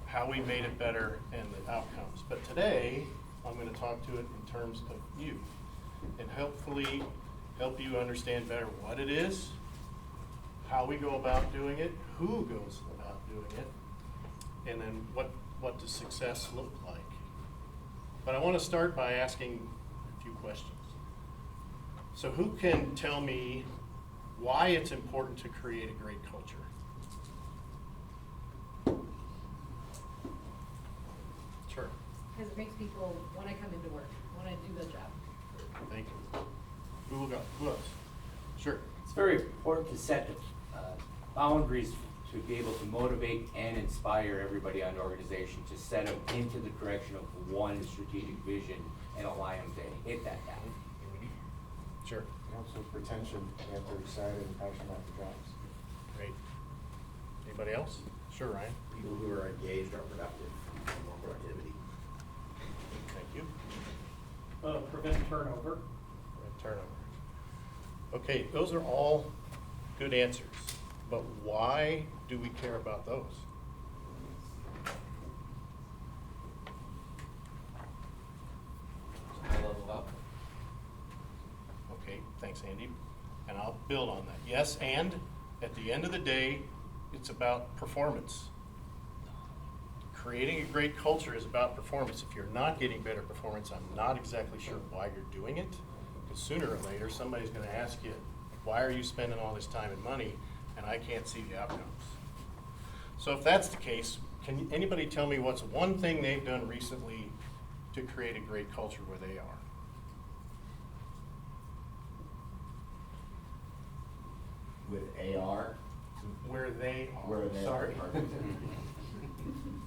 how we made it better, and the outcomes. But today, I'm going to talk to it in terms of you, and hopefully help you understand better what it is, how we go about doing it, who goes about doing it, and then what does success look like. But I want to start by asking a few questions. So who can tell me why it's important to create a great culture? Sure. Because it makes people want to come into work, want to do the job. Thank you. Who will go? Who else? Sure. It's very important to set boundaries to be able to motivate and inspire everybody on the organization to set them into the direction of one strategic vision and allow them to hit that path. Sure. And also retention, they have to be excited and passionate about their jobs. Great. Anybody else? Sure, Ryan. People who are engaged are productive, more productivity. Thank you. Prevent turnover. Prevent turnover. Okay, those are all good answers, but why do we care about those? High level up. Okay, thanks, Andy. And I'll build on that. Yes, and at the end of the day, it's about performance. Creating a great culture is about performance. If you're not getting better performance, I'm not exactly sure why you're doing it. Because sooner or later, somebody's going to ask you, why are you spending all this time and money, and I can't see the outcomes? So if that's the case, can anybody tell me what's one thing they've done recently to create a great culture where they are? With AR? Where they are. Where they Sorry. are.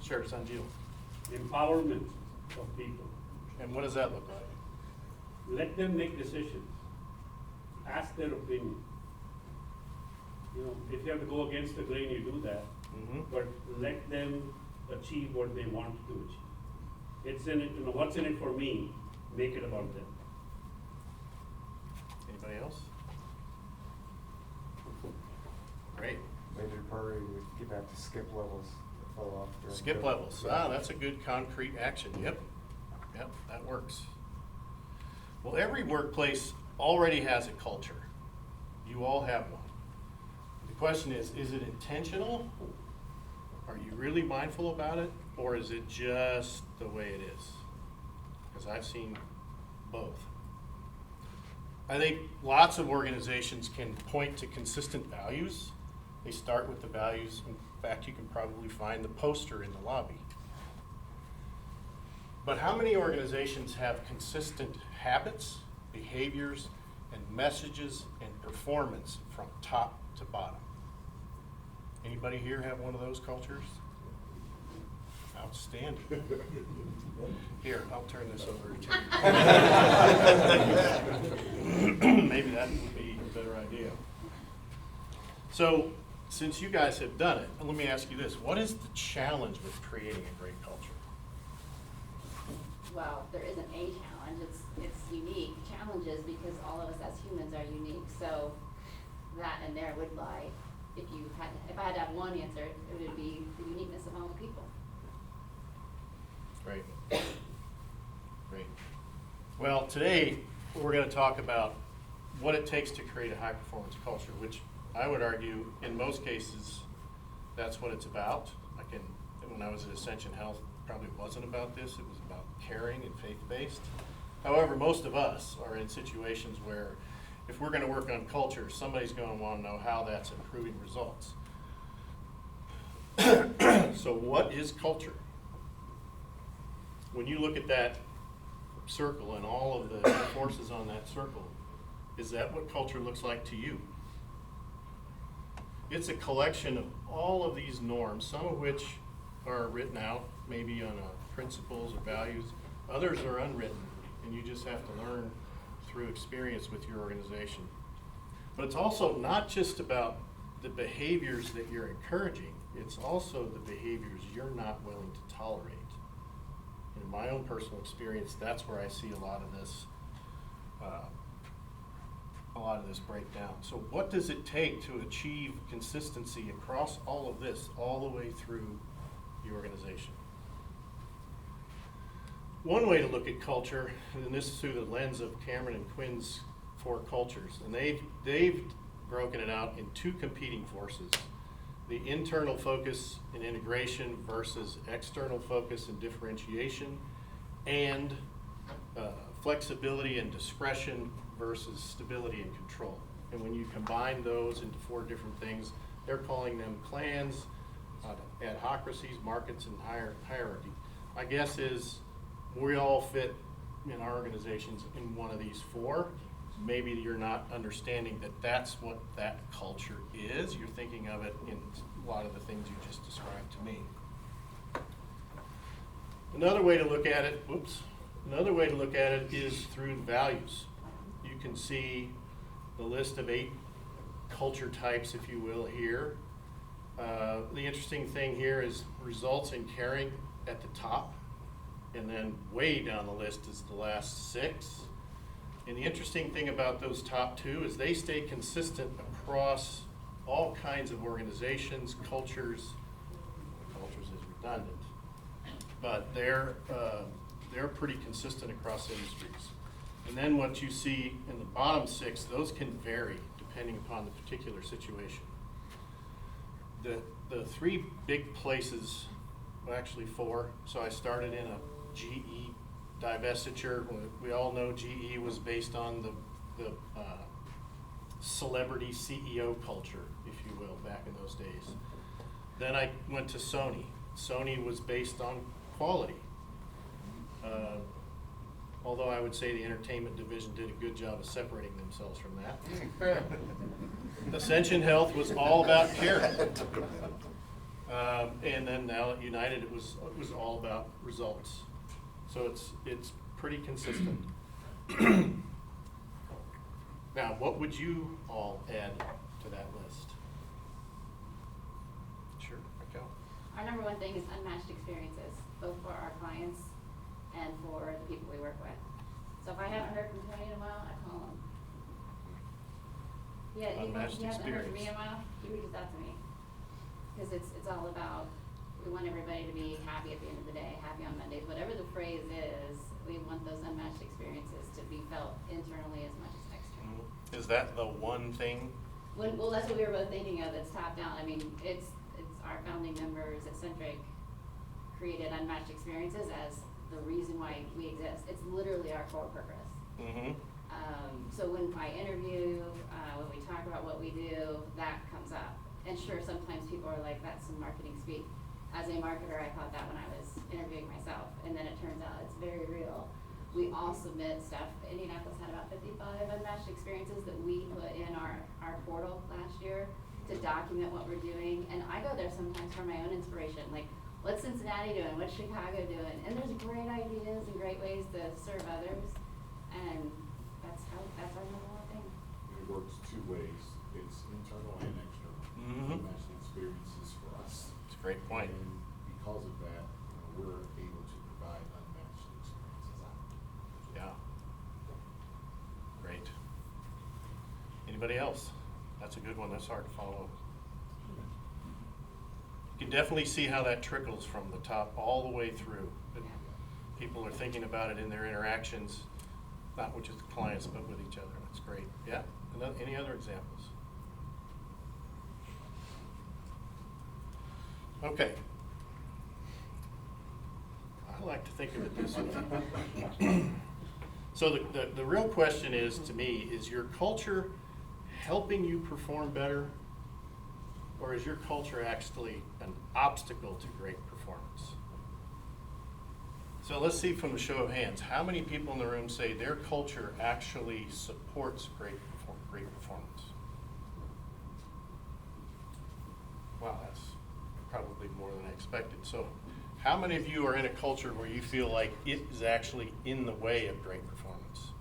Sure, Sanjil. Empowerment of people. And what does that look like? Let them make decisions. Ask their opinion. You know, if you have to go against the grain, you do that. Mm-hmm. But let them achieve what they want to achieve. It's in it, you know, what's in it for me, make it about them. Anybody else? Great. Major priority would get back to skip levels that fell off. during Skip COVID. levels. Ah, that's a good concrete action. Yep. Yep, that works. Well, every workplace already has a culture. You all have one. The question is it intentional? Are you really mindful about it? Or is it just the way it is? Because I've seen both. I think lots of organizations can point to consistent values. They start with the values. In fact, you can probably find the poster in the lobby. But how many organizations have consistent habits, behaviors, and messages and performance from top to bottom? Anybody here have one of those cultures? Outstanding. Here, I'll turn this over to you. Maybe that would be a better idea. So, since you guys have done it, let me ask you this. What is the challenge with creating a great culture? Well, there isn't a challenge. It's unique challenges because all of us as humans are unique. So that and there would lie. If I had to have one answer, it would be the uniqueness of all the people. Great. Great. Well, today we're going to talk about what it takes to create a high-performance culture, which I would argue in most cases that's what it's about. When I was at Ascension Health, it probably wasn't about this. It was about caring and faith-based. However, most of us are in situations where if we're going to work on culture, somebody's going to want to know how that's improving results. So what is culture? When you look at that circle and all of the forces on that circle, is that what culture looks like to you? it's a collection of all of these norms, some of which are written out, maybe on principles or values. Others are unwritten, and you just have to learn through experience with your organization. But it's also not just about the behaviors that you're encouraging, it's also the behaviors you're not willing to tolerate. In my own personal experience, that's where I see a lot of this breakdown. So what does it take to achieve consistency across all of this, all the way through the organization? One way to look at culture, and this is through the lens of Cameron and Quinn's 4 cultures, and they've broken it out in 2 competing forces: the internal focus and integration versus external focus and differentiation, and flexibility and discretion versus stability and control. And when you combine those into 4 different things, they're calling them clans, adhocracies, markets, and hierarchy. My guess is we all fit in our organizations in one of these 4. Maybe you're not understanding that that's what that culture is. You're thinking of it in a lot of the things you just described to me. Another way to look at it, is through values. You can see the list of 8 culture types, if you will, here. The interesting thing here is results in caring at the top, and then way down the list is the last 6. And the interesting thing about those top 2 is they stay consistent across all kinds of organizations, cultures. Cultures is redundant, but they're pretty consistent across industries. And then what you see in the bottom 6, those can vary depending upon the particular situation. The 3 big places, well, actually 4. So I started in a GE divestiture. We all know GE was based on the celebrity CEO culture, if you will, back in those days. Then I went to Sony. Sony was based on quality. Although I would say the entertainment division did a good job of separating themselves from that. Ascension Health was all about care. And then now at United, it was all about results. So it's pretty consistent. Now, what would you all add to that list? Sure, Raquel. Our number one thing is unmatched experiences, both for our clients and for the people we work with. So if I haven't heard from Tony in a while, I call him. Yeah, he hasn't heard from me in a while, he reaches out to me. Because it's all about, we want everybody to be happy at the end of the day, happy on Mondays, whatever the phrase is, we want those unmatched experiences to be felt internally as much as externally. Is that the one thing? Well, that's what we were both thinking of, it's top down. I mean, it's our founding members at Centric created unmatched experiences as the reason why we exist. It's literally our core purpose. Mm-hmm. So when I interview, when we talk about what we do, that comes up. And sure, sometimes people are like, that's some marketing speak. As a marketer, I thought that when I was interviewing myself, and then it turns out it's very real. We all submit stuff. Indianapolis had about 55 unmatched experiences that we put in our portal last year to document what we're doing. And I go there sometimes for my own inspiration, like, what's Cincinnati doing? What's Chicago doing? And there's great ideas and great ways to serve others. And that's our number one thing. It works 2 ways. It's internal and external. Mm-hmm. Unmatched experiences for us. It's a great point. And because of that, we're able to provide unmatched experiences out. Yeah. Great. Anybody else? That's a good one. That's hard to follow. You can definitely see how that trickles from the top all the way through. People are thinking about it in their interactions, not with just the clients, but with each other. That's great. Yeah. Any other examples? Okay. I like to think of it this way. So the real question is, to me, is your culture helping you perform better, or is your culture actually an obstacle to great performance? So let's see from a show of hands, how many people in the room say their culture actually supports great performance? wow, that's probably more than I expected. So how many of you are in a culture where you feel like it is actually in the way of great performance?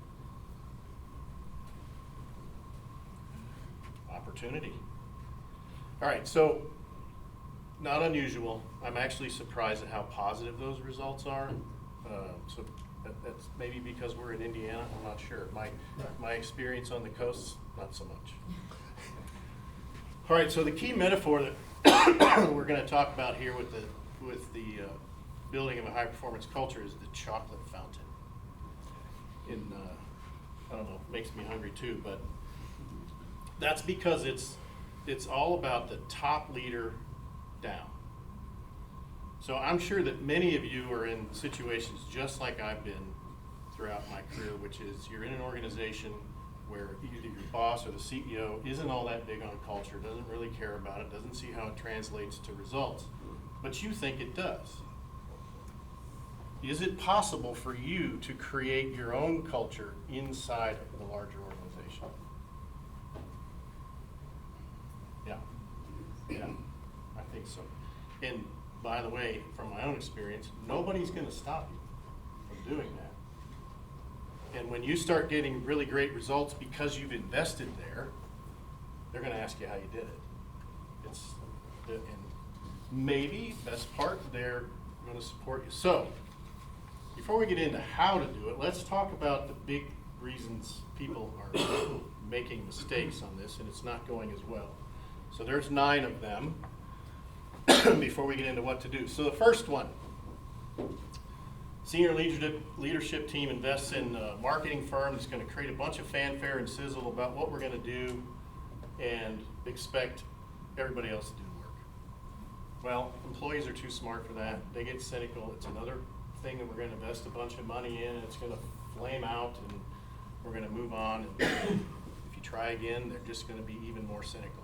Opportunity. All right, so not unusual. I'm actually surprised at how positive those results are. So that's maybe because we're in Indiana, I'm not sure. My experience on the coast, not so much. All right, so the key metaphor that we're going to talk about here with the building of a high performance culture is the chocolate fountain. I don't know, makes me hungry too, but that's because it's all about the top leader down. So I'm sure that many of you are in situations just like I've been throughout my career, which is you're in an organization where either your boss or the CEO isn't all that big on culture, doesn't really care about it, doesn't see how it translates to results, but you think it does. Is it possible for you to create your own culture inside of the larger organization? Yeah, I think so. And by the way, from my own experience, nobody's going to stop you from doing that. And when you start getting really great results because you've invested there, they're going to ask you how you did it. And maybe, best part, they're going to support you. So, before we get into how to do it, let's talk about the big reasons people are making mistakes on this and it's not going as well. So there's 9 of them before we get into what to do. So the first one, senior leadership team invests in a marketing firm that's going to create a bunch of fanfare and sizzle about what we're going to do and expect everybody else to do the work. Well, employees are too smart for that. They get cynical. It's another thing that we're going to invest a bunch of money in. It's going to flame out and we're going to move on. And if you try again, they're just going to be even more cynical.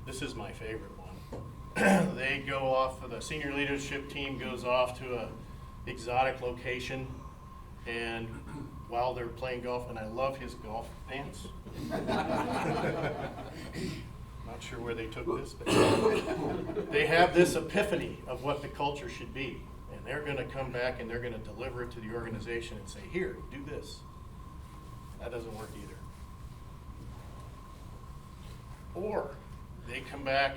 This is my favorite one. They go off, the senior leadership team goes off to an exotic location, and while they're playing golf, and I love his golf pants. Not sure where they took this, but they have this epiphany of what the culture should be, and they're going to come back and they're going to deliver it to the organization and say, here, do this. That doesn't work either. Or they come back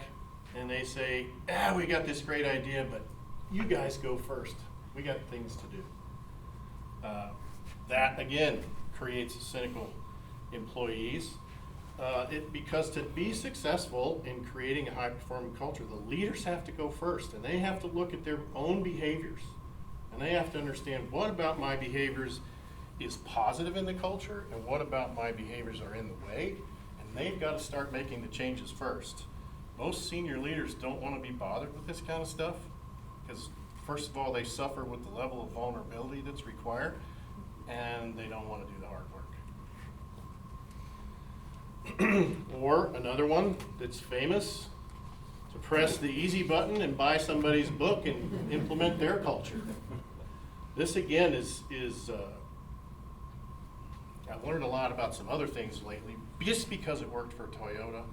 and they say, we got this great idea, but you guys go first. We got things to do. That, again, creates cynical employees. Because to be successful in creating a high-performing culture, the leaders have to go first, and they have to look at their own behaviors. And they have to understand, what about my behaviors is positive in the culture, and what about my behaviors are in the way? They've got to start making the changes first. Most senior leaders don't want to be bothered with this kind of stuff because, first of all, they suffer with the level of vulnerability that's required, and they don't want to do the hard work. Or another one that's famous, to press the easy button and buy somebody's book and implement their culture. This, again, is I've learned a lot about some other things lately. Just because it worked for Toyota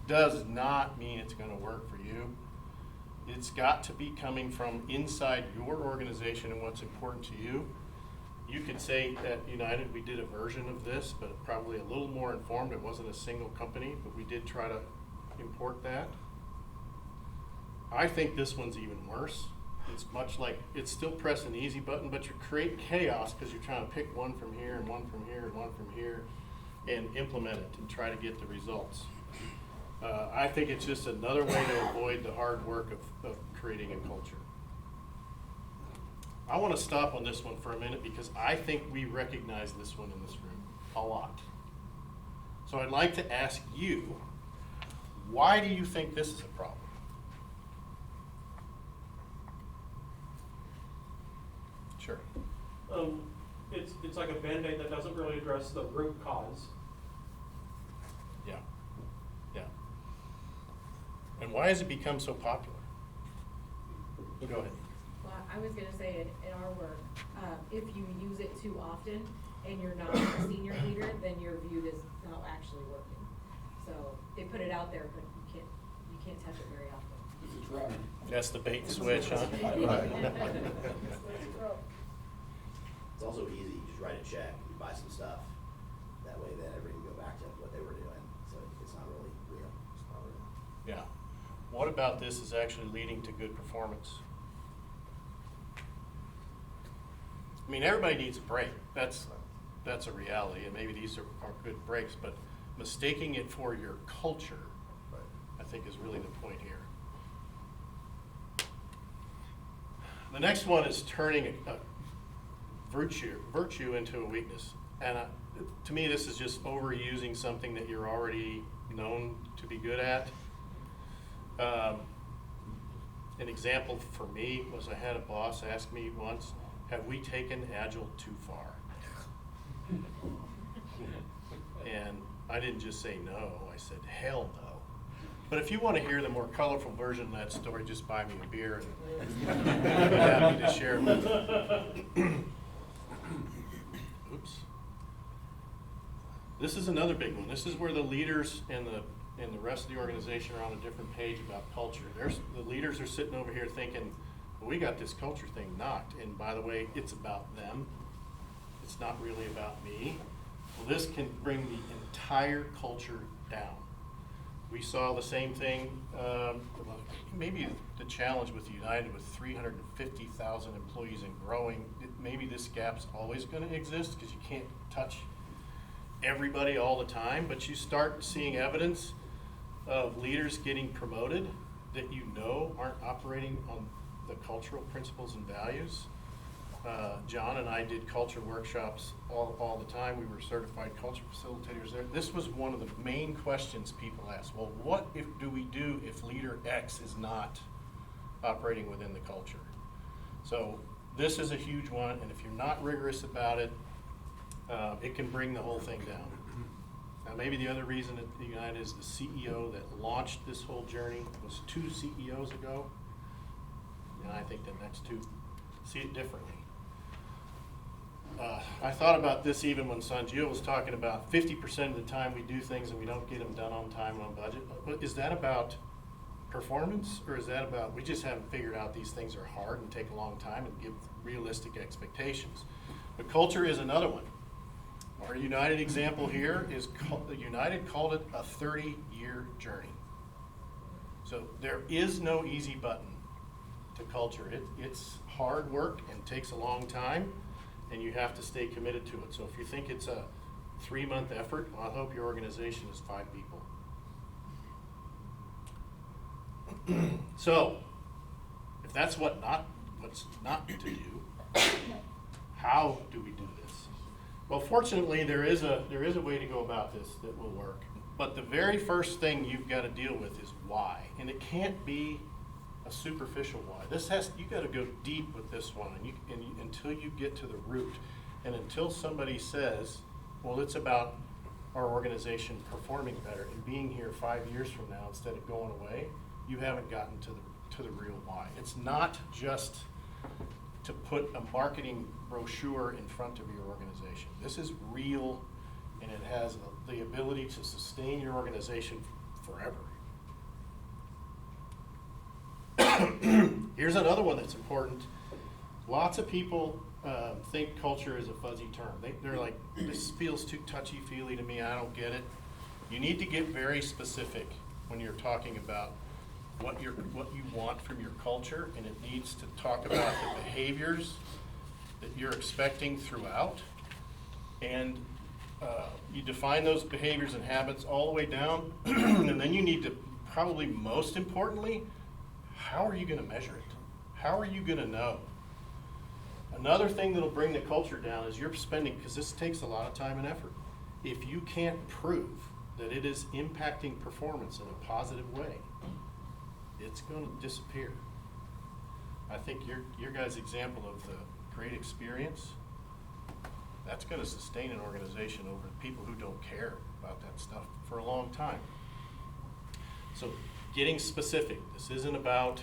does not mean it's going to work for you. It's got to be coming from inside your organization and what's important to you. You could say at United we did a version of this, but probably a little more informed. It wasn't a single company, but we did try to import that. I think this one's even worse. It's much like, it's still pressing the easy button, but you create chaos because you're trying to pick one from here and one from here and one from here and implement it and try to get the results. I think it's just another way to avoid the hard work of creating a culture. I want to stop on this one for a minute because I think we recognize this one in this room a lot. So I'd like to ask you, why do you think this is a problem? Sure. It's like a Band-Aid that doesn't really address the root cause. Yeah. Yeah. And why has it become so popular? Go ahead. Well, I was going to say in our work, if you use it too often and you're not a senior leader, then you're viewed as not actually working. So they put it out there, but you can't can't touch it very often. That's the bait and switch, huh? It's also easy, you just write a check, you buy some stuff. That way then everybody can go back to what they were doing, so it's not really real. It's not real. Yeah. What about this is actually leading to good performance? I mean, everybody needs a break. That's a reality, and maybe these are good breaks, but mistaking it for your culture, I think, is really the point here. The next one is turning a virtue into a weakness. And to me, this is just overusing something that you're already known to be good at. An example for me was I had a boss ask me once, have we taken Agile too far? And I didn't just say no, I said hell no. But if you want to hear the more colorful version of that story, just buy me a beer and I'm happy to share it with you. Oops. This is another big one. This is where the leaders and the rest of the organization are on a different page about culture. The leaders are sitting over here thinking, well, we got this culture thing knocked, and by the way, it's about them. It's not really about me. Well, this can bring the entire culture down. We saw the same thing, maybe the challenge with United with 350,000 employees and growing, maybe this gap's always going to exist because you can't touch everybody all the time, but you start seeing evidence of leaders getting promoted that you know aren't operating on the cultural principles and values. John and I did culture workshops all the time. We were certified culture facilitators there. This was one of the main questions people asked. Well, what do we do if leader X is not operating within the culture? So this is a huge one, and if you're not rigorous about it, it can bring the whole thing down. Now, maybe the other reason at the United is the CEO that launched this whole journey was 2 CEOs ago, and I think the next 2 see it differently. I thought about this even when Sanjil was talking about 50% of the time we do things and we don't get them done on time and on budget. But is that about performance, or is that about we just haven't figured out these things are hard and take a long time and give realistic expectations? But culture is another one. Our United example here is United called it a 30-year journey. So there is no easy button to culture. It's hard work and takes a long time, and you have to stay committed to it. So if you think it's a 3-month effort, well, I hope your organization is 5 people. So if that's what's not to do, how do we do this? Well, fortunately, there is a way to go about this that will work. But the very first thing you've got to deal with is why, and it can't be a superficial why. You got to go deep with this one, and until you get to the root, and until somebody says, well, it's about our organization performing better and being here 5 years from now instead of going away, you haven't gotten to the real why. It's not just to put a marketing brochure in front of your organization. This is real, and it has the ability to sustain your organization forever. Here's another one that's important. Lots of people think culture is a fuzzy term. They're like, this feels too touchy-feely to me, I don't get it. You need to get very specific when you're talking about what you want from your culture, and it needs to talk about the behaviors that you're expecting throughout. And you define those behaviors and habits all the way down, and then you need to, probably most importantly, how are you going to measure it? How are you going to know? Another thing that'll bring the culture down is you're spending, because this takes a lot of time and effort. If you can't prove that it is impacting performance in a positive way, it's going to disappear. I think your guys' example of the great experience, that's going to sustain an organization over people who don't care about that stuff for a long time. So getting specific. This isn't about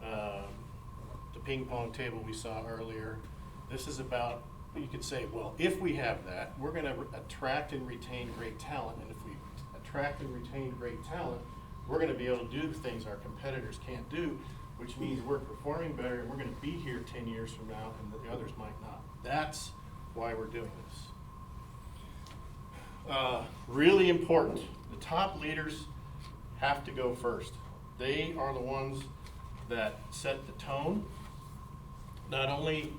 the ping pong table we saw earlier. This is about, you could say, well, if we have that, we're going to attract and retain great talent. And if we attract and retain great talent, we're going to be able to do things our competitors can't do, which means we're performing better and we're going to be here 10 years from now and the others might not. That's why we're doing this. Really important, the top leaders have to go first. They are the ones that set the tone. Not only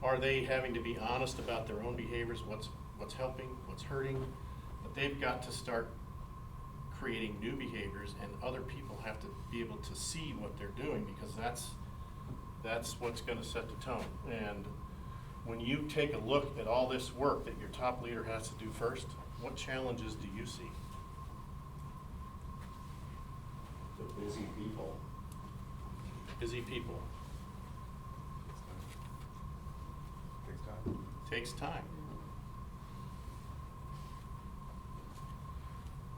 are they having to be honest about their own behaviors, what's helping, what's hurting, but they've got to start creating new behaviors, and other people have to be able to see what they're doing, because that's what's going to set the tone. And when you take a look at all this work that your top leader has to do first, what challenges do you see? The busy people. Busy people. Takes time. Takes time.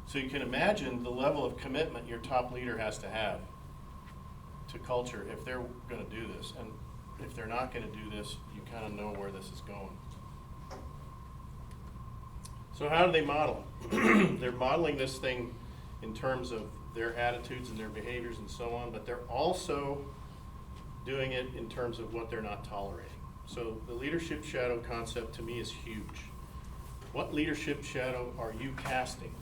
So you can imagine the level of commitment your top leader has to have to culture if they're going to do this. And if they're not going to do this, you kind of know where this is going. So how do they model? They're modeling this thing in terms of their attitudes and their behaviors and so on, but they're also doing it in terms of what they're not tolerating. So the leadership shadow concept to me is huge. What leadership shadow are you casting?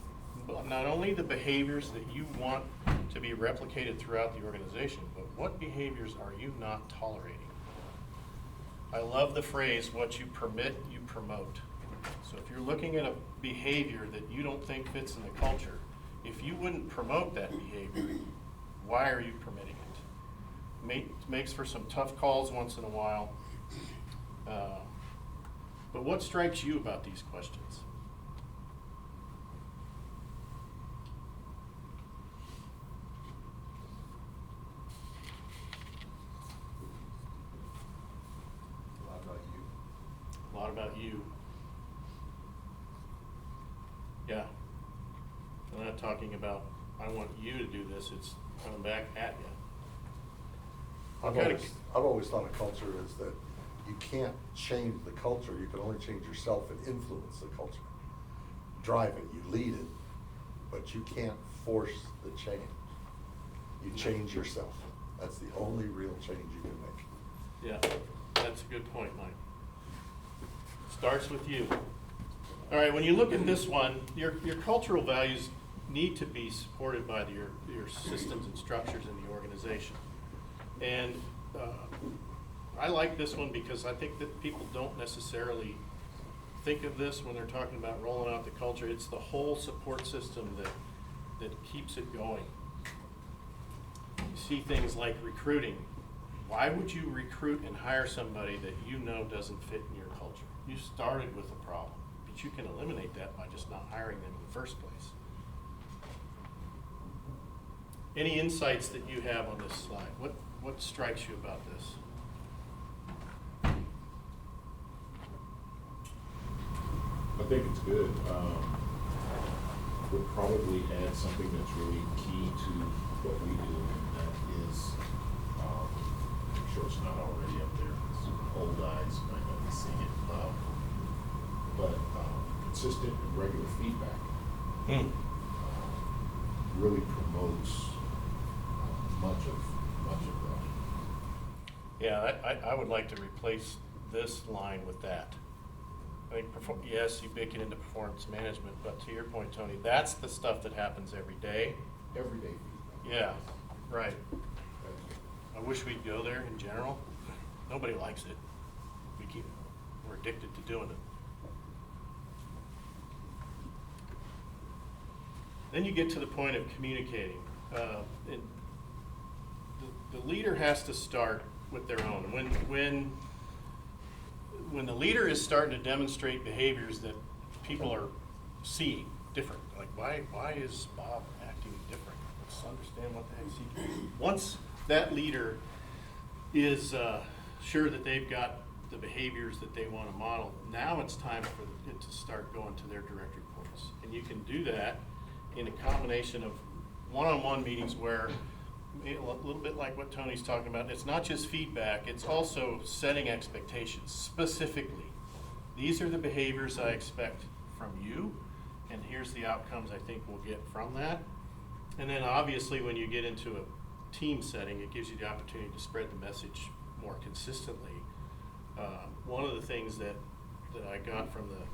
Not only the behaviors that you want to be replicated throughout the organization, but what behaviors are you not tolerating? I love the phrase, what you permit, you promote. So if you're looking at a behavior that you don't think fits in the culture, if you wouldn't promote that behavior, why are you permitting it? Makes for some tough calls once in a while. But what strikes you about these questions? A lot about you. A lot about you. Yeah. I'm not talking about, I want you to do this, it's coming back at you. I've always thought a culture is that you can't change the culture, you can only change yourself and influence the culture. Drive it, you lead it, but you can't force the change. You change yourself. That's the only real change you can make. Yeah, that's a good point, Mike. Starts with you. All right, when you look at this one, your cultural values need to be supported by your systems and structures in the organization. And I like this one because I think that people don't necessarily think of this when they're talking about rolling out the culture. It's the whole support system that keeps it going. You see things like recruiting. Why would you recruit and hire somebody that you know doesn't fit in your culture? You started with a problem, but you can eliminate that by just not hiring them in the first place. Any insights that you have on this slide? What strikes you about this? I think it's good. Would probably add something that's really key to what we do, and that is, I'm sure it's not already up there, some old eyes might not be seeing it, but consistent and regular feedback really promotes much of that. Yeah, I would like to replace this line with that. I think, yes, you bake it into performance management, but to your point, Tony, that's the stuff that happens every day. Everyday feedback. Yeah, right. I wish we'd go there in general. Nobody likes it. We're addicted to doing it. Then you get to the point of communicating. And the leader has to start with their own. When the leader is starting to demonstrate behaviors that people are seeing different, like why is Bob acting different? Let's understand what the heck's he doing. Once that leader is sure that they've got the behaviors that they want to model, now it's time for it to start going to their direct reports. And you can do that in a combination of one-on-one meetings where, a little bit like what Tony's talking about, it's not just feedback, it's also setting expectations specifically. These are the behaviors I expect from you, and here's the outcomes I think we'll get from that. And then obviously when you get into a team setting, it gives you the opportunity to spread the message more consistently. One of the things that I got from the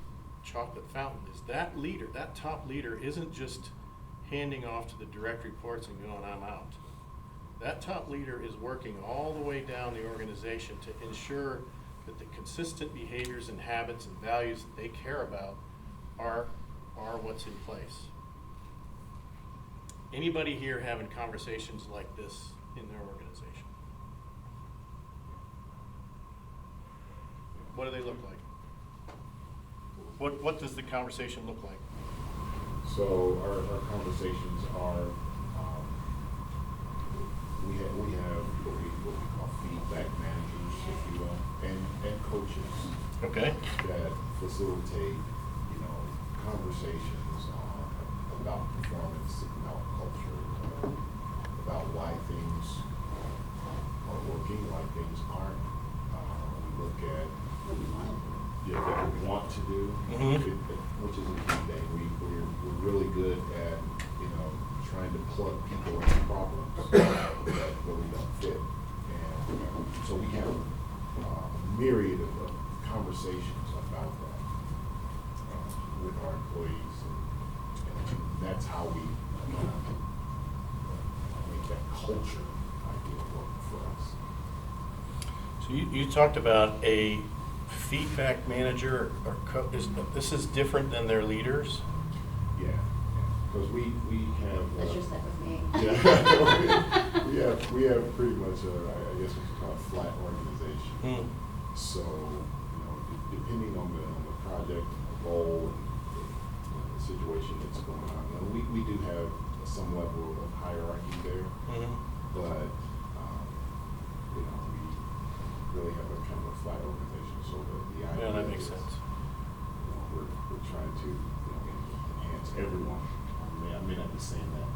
chocolate fountain is that leader, that top leader, isn't just handing off to the direct reports and going, I'm out. That top leader is working all the way down the organization to ensure that the consistent behaviors and habits and values that they care about are what's in place. Anybody here having conversations like this in their organization? What do they look like? What does the conversation look like? So our conversations are, we have what we call feedback managers, if you will, and coaches. Okay. That facilitate, conversations about performance, about culture, about why things are working, why things aren't. We look at what we want to do, which is a key thing. We're really good at, trying to plug people into problems that really don't fit. And so we have a myriad of conversations about that with our employees, and that's how we make that culture idea work for us. So you talked about a feedback manager or this is different than their leaders? Yeah, because we have. That's just that with me. Yeah, we have pretty much I guess we call a flat organization. So, depending on the project, the role, and the situation that's going on, we do have some level of hierarchy there, but we really have a kind of a flat organization. So the idea that makes sense. We're trying to enhance everyone. I may not be saying that.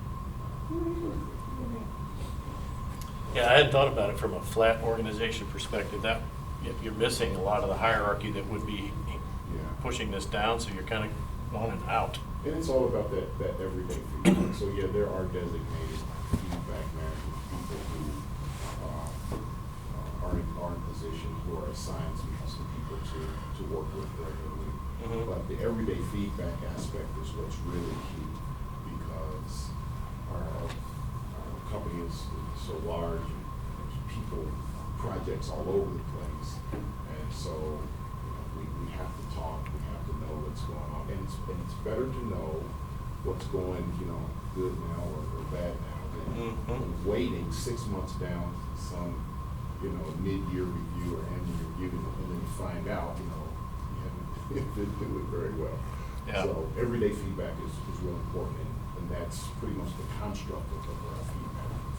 Yeah, I hadn't thought about it from a flat organization perspective. That you're missing a lot of the hierarchy that would be pushing this down, so you're kind of on and out. And it's all about that everyday feedback. So yeah, there are designated feedback managers, people who are in positions who are assigned some people to work with regularly. But the everyday feedback aspect is what's really key, because our company is so large, and there's people, projects all over the place, and so we have to talk, we have to know what's going on, and it's better to know what's going good now or bad now than waiting 6 months down some mid-year review or annual review, and then you find out you didn't do it very well. Yeah. So everyday feedback is real important, and that's pretty much the construct of our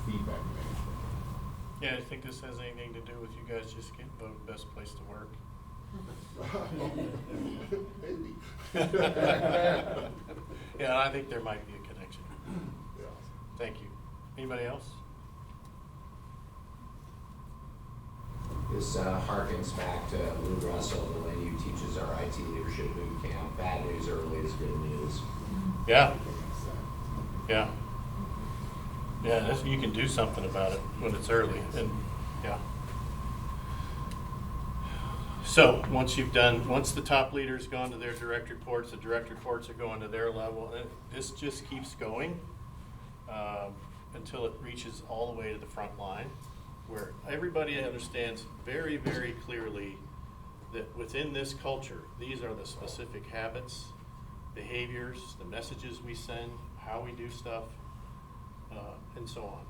feedback management. Yeah, I think this has anything to do with you guys just getting voted best place to work. Maybe. Yeah, I think there might be a connection. Yeah. Thank you. Anybody else? This harkens back to Lou Russell, the lady who teaches our IT leadership boot camp. Bad news early is good news. Yeah. Yeah. Yeah, you can do something about it when it's early, and yeah. So once the top leader's gone to their direct reports, the direct reports are going to their level, and this just keeps going until it reaches all the way to the front line, where everybody understands very, very clearly that within this culture, these are the specific habits, behaviors, the messages we send, how we do stuff, and so on.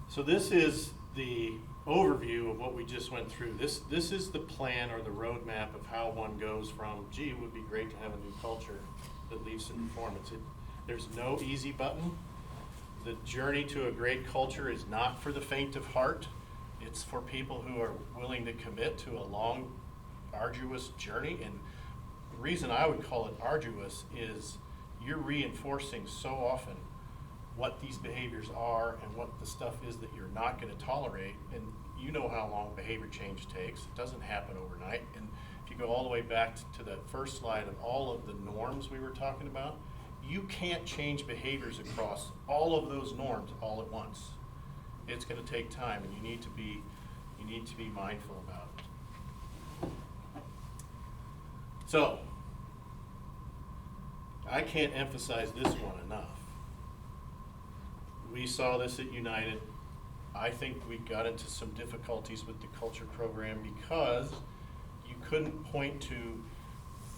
So this is the overview of what we just went through. This is the plan or the roadmap of how one goes from, gee, it would be great to have a new culture that leads to performance. There's no easy button. The journey to a great culture is not for the faint of heart. It's for people who are willing to commit to a long, arduous journey. And the reason I would call it arduous is you're reinforcing so often what these behaviors are and what the stuff is that you're not going to tolerate. And you know how long behavior change takes. It doesn't happen overnight. And if you go all the way back to the first slide of all of the norms we were talking about, you can't change behaviors across all of those norms all at once. It's going to take time, and you need to be mindful about it. So, I can't emphasize this one enough. We saw this at United. I think we got into some difficulties with the culture program because you couldn't point to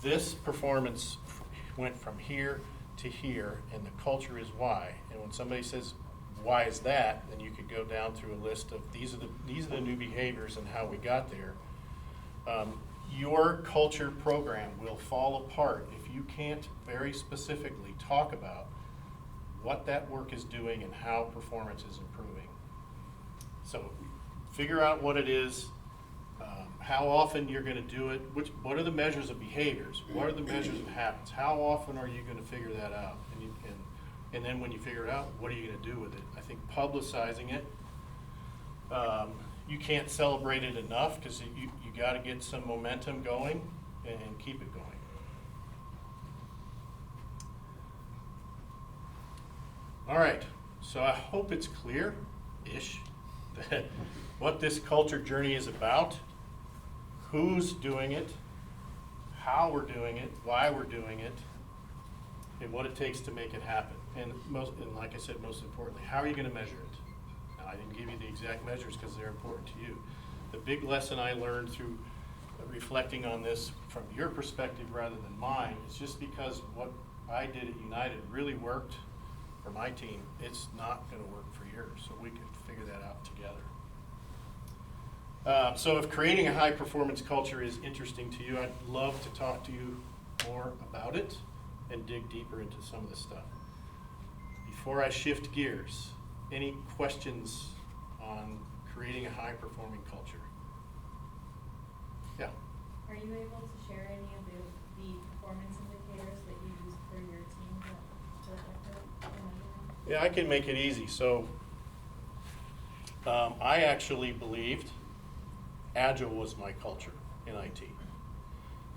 this performance went from here to here, and the culture is why. And when somebody says, why is that? Then you could go down through a list of these are the new behaviors and how we got there. Your culture program will fall apart if you can't very specifically talk about what that work is doing and how performance is improving. So figure out what it is, how often you're going to do it, what are the measures of behaviors, what are the measures of habits, how often are you going to figure that out, and then when you figure it out, what are you going to do with it? I think publicizing it, you can't celebrate it enough because you got to get some momentum going and keep it going. All right, so I hope it's clear-ish what this culture journey is about, who's doing it, how we're doing it, why we're doing it, and what it takes to make it happen. And like I said, most importantly, how are you going to measure it? Now, I didn't give you the exact measures because they're important to you. The big lesson I learned through reflecting on this from your perspective rather than mine is just because what I did at United really worked for my team, it's not going to work for yours. So we could figure that out together. So if creating a high performance culture is interesting to you, I'd love to talk to you more about it and dig deeper into some of this stuff. Before I shift gears, any questions on creating a high performing culture? Yeah. Are you able to share any of the performance indicators that you use for your team to measure? Yeah, I can make it easy. So I actually believed Agile was my culture in IT.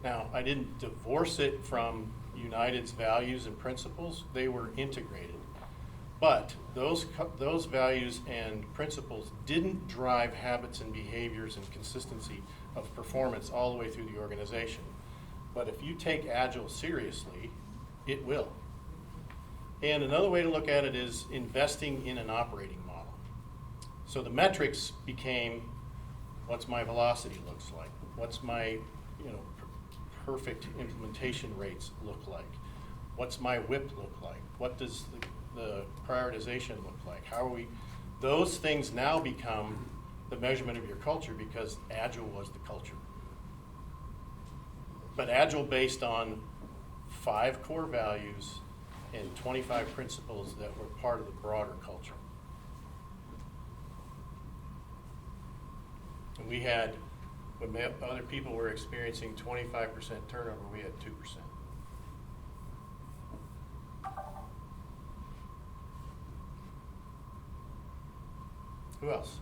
Now, I didn't divorce it from United's values and principles. They were integrated. But those values and principles didn't drive habits and behaviors and consistency of performance all the way through the organization. But if you take Agile seriously, it will. And another way to look at it is investing in an operating model. So the metrics became, what's my velocity looks like? What's my perfect implementation rates look like? What's my WIP look like? What does the prioritization look like? How are we? Those things now become the measurement of your culture because Agile was the culture. But Agile based on 5 core values and 25 principles that were part of the broader culture. And we had, when other people were experiencing 25% turnover, we had 2%. Who else?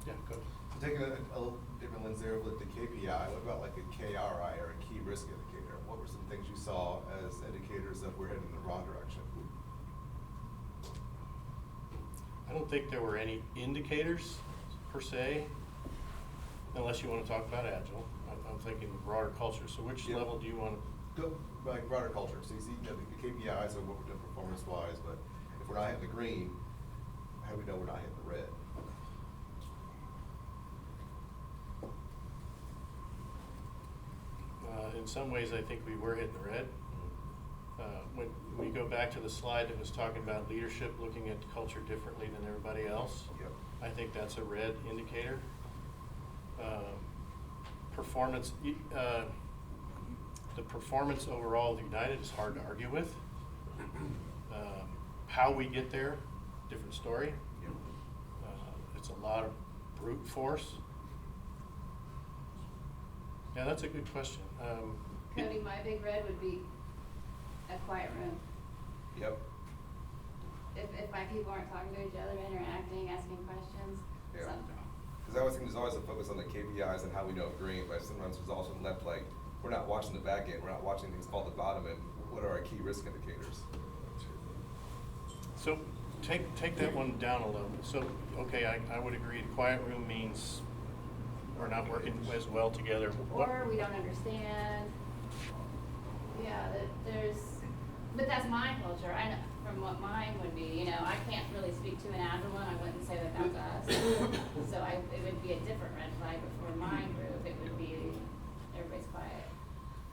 Yeah, go ahead. Taking a little different lens there with the KPI, what about like a KRI or a key risk indicator? What were some things you saw as indicators that we're heading in the wrong direction? I don't think there were any indicators per se, unless you want to talk about Agile. I'm thinking the broader culture. So which level do you want to? Go like broader culture. So you see the KPIs of what we're doing performance-wise, but if we're not hitting the green, how do we know we're not hitting the red? In some ways, I think we were hitting the red. When we go back to the slide that was talking about leadership looking at the culture differently than everybody else, I think that's a red indicator. Performance, the performance overall of United is hard to argue with. How we get there, different story. It's a lot of brute force. Yeah, that's a good question. Cody, my big red would be a quiet room. Yep. If my people aren't talking to each other, interacting, asking questions, something wrong. Because I always think there's always a focus on the KPIs and how we know green, but sometimes there's also left like, we're not watching the back end, we're not watching things called the bottom end. what are our key risk indicators? So take that one down a little. So, okay, I would agree. The quiet room means we're not working as well together. Or we don't understand. Yeah, but that's my culture. I know from what mine would be, you know, I can't really speak to an Agilent. I wouldn't say that that's us. So it would be a different red flag, but for my group, it would be everybody's quiet.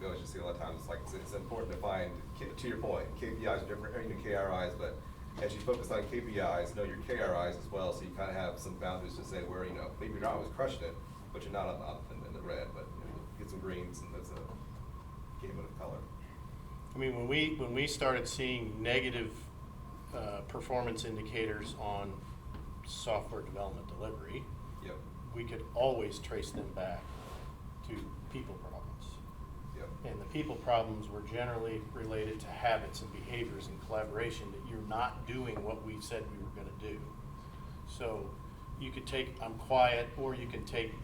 You always just see a lot of times, like, it's important to find, to your point, KPIs are different, you know, KRIs, but as you focus on KPIs, know your KRIs as well, so you kind of have some boundaries to say where, you know, maybe you're not always crushing it, but you're not in the red, but you know, get some greens, and that's a game of color. I mean, when we started seeing negative performance indicators on software development delivery, yep, we could always trace them back to people problems. Yep. And the people problems were generally related to habits and behaviors and collaboration, that you're not doing what we said we were going to do. So you could take I'm quiet, or you can take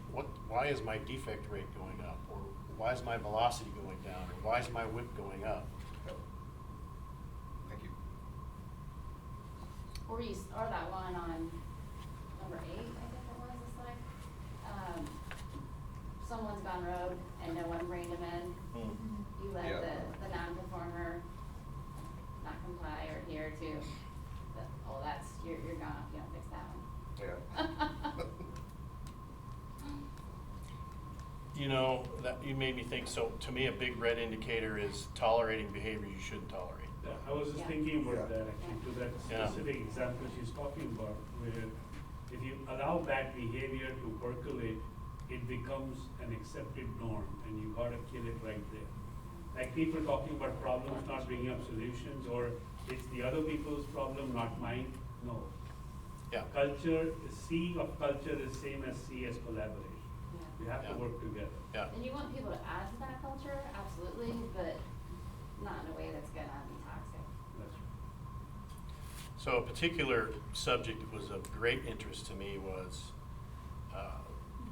why is my defect rate going up, or why is my velocity going down, or why is my whip going up? Yep. Thank you. Or that one on number 8, I think it was. It's like someone's gone rogue and no one reined him in. You let the non-performer not comply or adhere to. That's you're gone if you don't fix that one. Yeah. You know, that you made me think. So to me, a big red indicator is tolerating behavior you shouldn't tolerate. I was just thinking about that actually, to that Yeah. specific example she's talking about, where if you allow bad behavior to percolate, it becomes an accepted norm, and you gotta kill it right there. Like people talking about problems, not bringing up solutions, or it's the other people's problem, not mine. No. Yeah. Culture, C of culture is same as C as collaboration. We have to Yeah. work together. Yeah. And you want people to add to that culture, absolutely, but not in a way that's gonna be toxic. That's right. So a particular subject that was of great interest to me was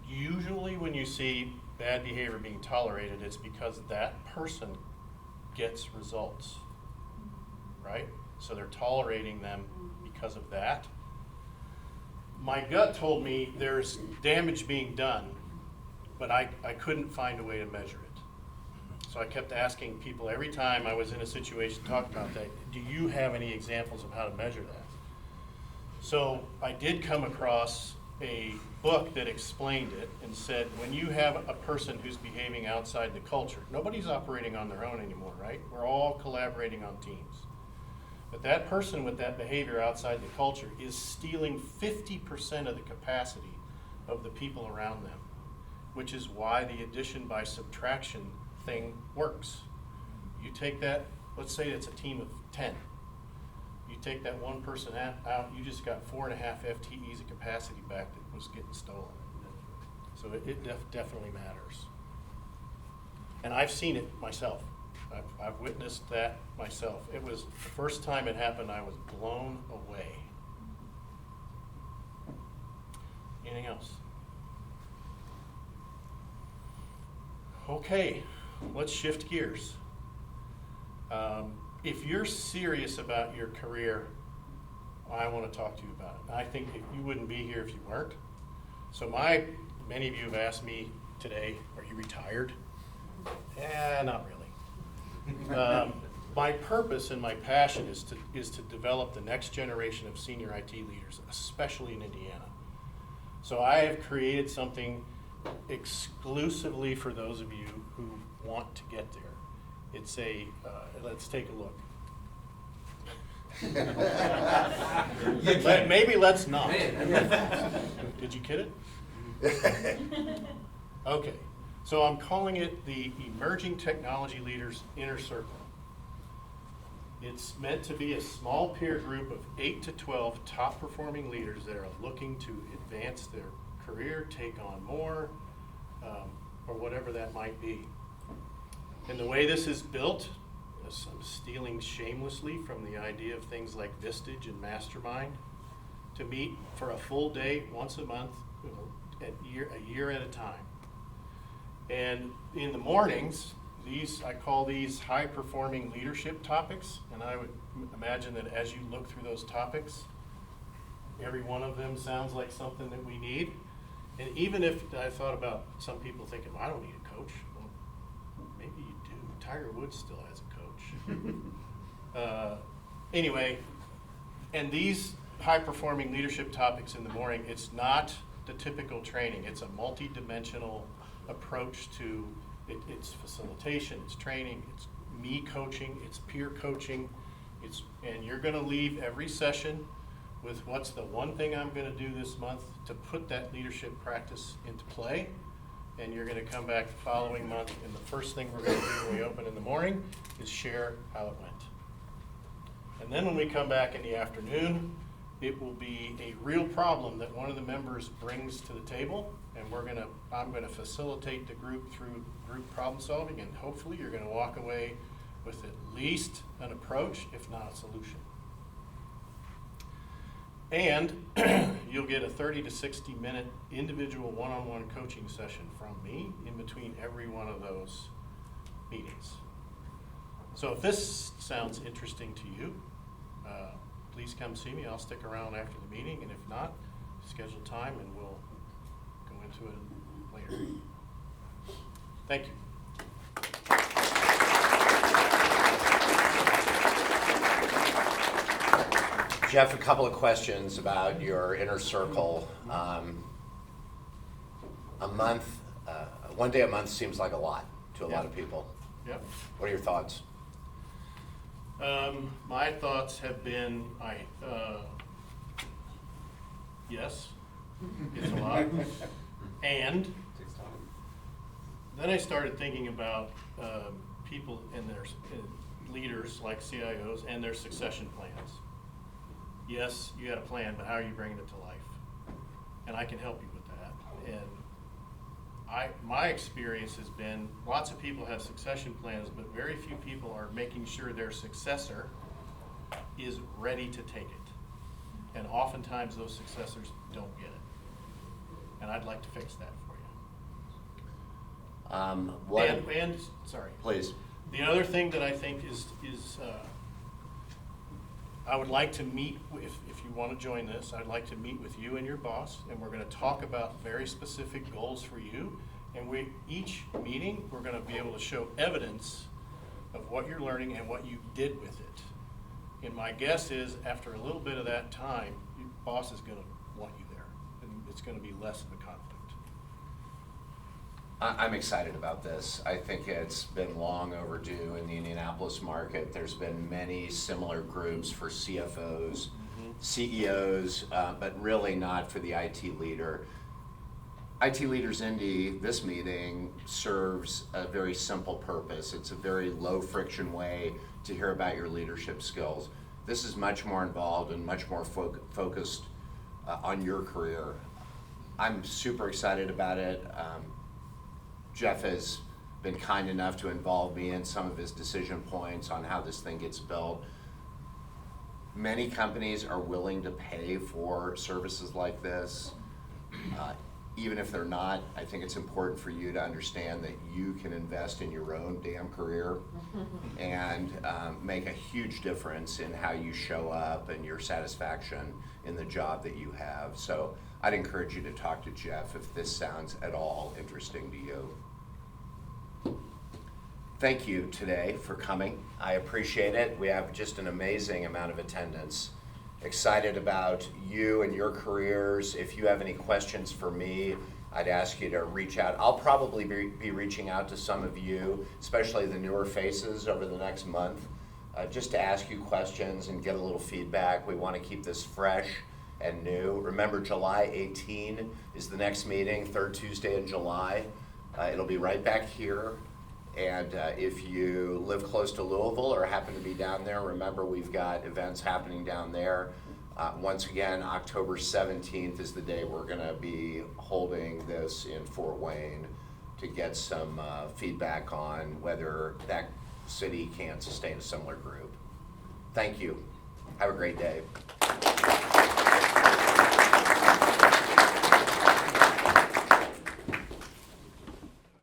usually when you see bad behavior being tolerated, it's because that person gets results, right? So they're tolerating them because of that. My gut told me there's damage being done, but I couldn't find a way to measure it. So I kept asking people every time I was in a situation to talk about that, do you have any examples of how to measure that? So I did come across a book that explained it and said, when you have a person who's behaving outside the culture, nobody's operating on their own anymore, right? We're all collaborating on teams. But that person with that behavior outside the culture is stealing 50% of the capacity of the people around them, which is why the addition by subtraction thing works. You take that, let's say it's a team of 10. You take that one person out, you just got 4.5 FTEs of capacity back that was getting stolen. So it definitely matters. And I've seen it myself. I've witnessed that myself. It was the first time it happened, I was blown away. Anything else? Okay, let's shift gears. If you're serious about your career, I want to talk to you about it. I think you wouldn't be here if you weren't. So many of you have asked me today, are you retired? Not really. My purpose and my passion is to develop the next generation of senior IT leaders, especially in Indiana. So I have created something exclusively for those of you who want to get there. It's let's take a look. Maybe let's not. Did you kid it? Okay, so I'm calling it the Emerging Technology Leaders Inner Circle. It's meant to be a small peer group of 8 to 12 top performing leaders that are looking to advance their career, take on more, or whatever that might be. And the way this is built, I'm stealing shamelessly from the idea of things like Vistage and Mastermind, to meet for a full day once a month, a year at a time. And in the mornings, I call these high-performing leadership topics, and I would imagine that as you look through those topics, every one of them sounds like something that we need. And even if I thought about some people thinking, well, I don't need a coach. Well, maybe you do. Tiger Woods still has a coach. Anyway, and these high-performing leadership topics in the morning, it's not the typical training. It's a multi-dimensional approach to it's facilitation, it's training, it's me coaching, it's peer coaching, and you're going to leave every session with what's the one thing I'm going to do this month to put that leadership practice into play, and you're going to come back the following month, and the first thing we're going to do when we open in the morning is share how it went. And then when we come back in the afternoon, it will be a real problem that one of the members brings to the table, and I'm going to facilitate the group through group problem solving, and hopefully you're going to walk away with at least an approach, if not a solution. And you'll get a 30 to 60 minute individual one-on-one coaching session from me in between every one of those meetings. So if this sounds interesting to you, please come see me. I'll stick around after the meeting, and if not, schedule time and we'll go into it later. Thank you. Jeff, a couple of questions about your inner circle. One day a month seems like a lot to a lot of people. Yep. What are your thoughts? My thoughts have been, yes, it's a lot. And then I started thinking about people and their leaders like CIOs and their succession plans. Yes, you got a plan, but how are you bringing it to life? And I can help you with that. And my experience has been lots of people have succession plans, but very few people are making sure their successor is ready to take it. And oftentimes those successors don't get it. And I'd like to fix that for you. Sorry. Please. The other thing that I think is I would like to meet, if you want to join this, I'd like to meet with you and your boss, and we're going to talk about very specific goals for you. And each meeting, we're going to be able to show evidence of what you're learning and what you did with it. And my guess is, after a little bit of that time, your boss is going to want you there, and it's going to be less of a conflict. I'm excited about this. I think it's been long overdue in the Indianapolis market. There's been many similar groups for CFOs, CEOs, but really not for the IT leader. IT Leaders Indy, this meeting serves a very simple purpose. It's a very low friction way to hear about your leadership skills. This is much more involved and much more focused on your career. I'm super excited about it. Jeff has been kind enough to involve me in some of his decision points on how this thing gets built. Many companies are willing to pay for services like this. Even if they're not, I think it's important for you to understand that you can invest in your own damn career and make a huge difference in how you show up and your satisfaction in the job that you have. So I'd encourage you to talk to Jeff if this sounds at all interesting to you. Thank you today for coming. I appreciate it. We have just an amazing amount of attendance. Excited about you and your careers. If you have any questions for me, I'd ask you to reach out. I'll probably be reaching out to some of you, especially the newer faces, over the next month, just to ask you questions and get a little feedback. We want to keep this fresh and new. Remember, July 18 is the next meeting, third Tuesday in July. It'll be right back here. And if you live close to Louisville or happen to be down there, remember we've got events happening down there. Once again, October 17th is the day we're going to be holding this in Fort Wayne to get some feedback on whether that city can sustain a similar group. Thank you. Have a great day.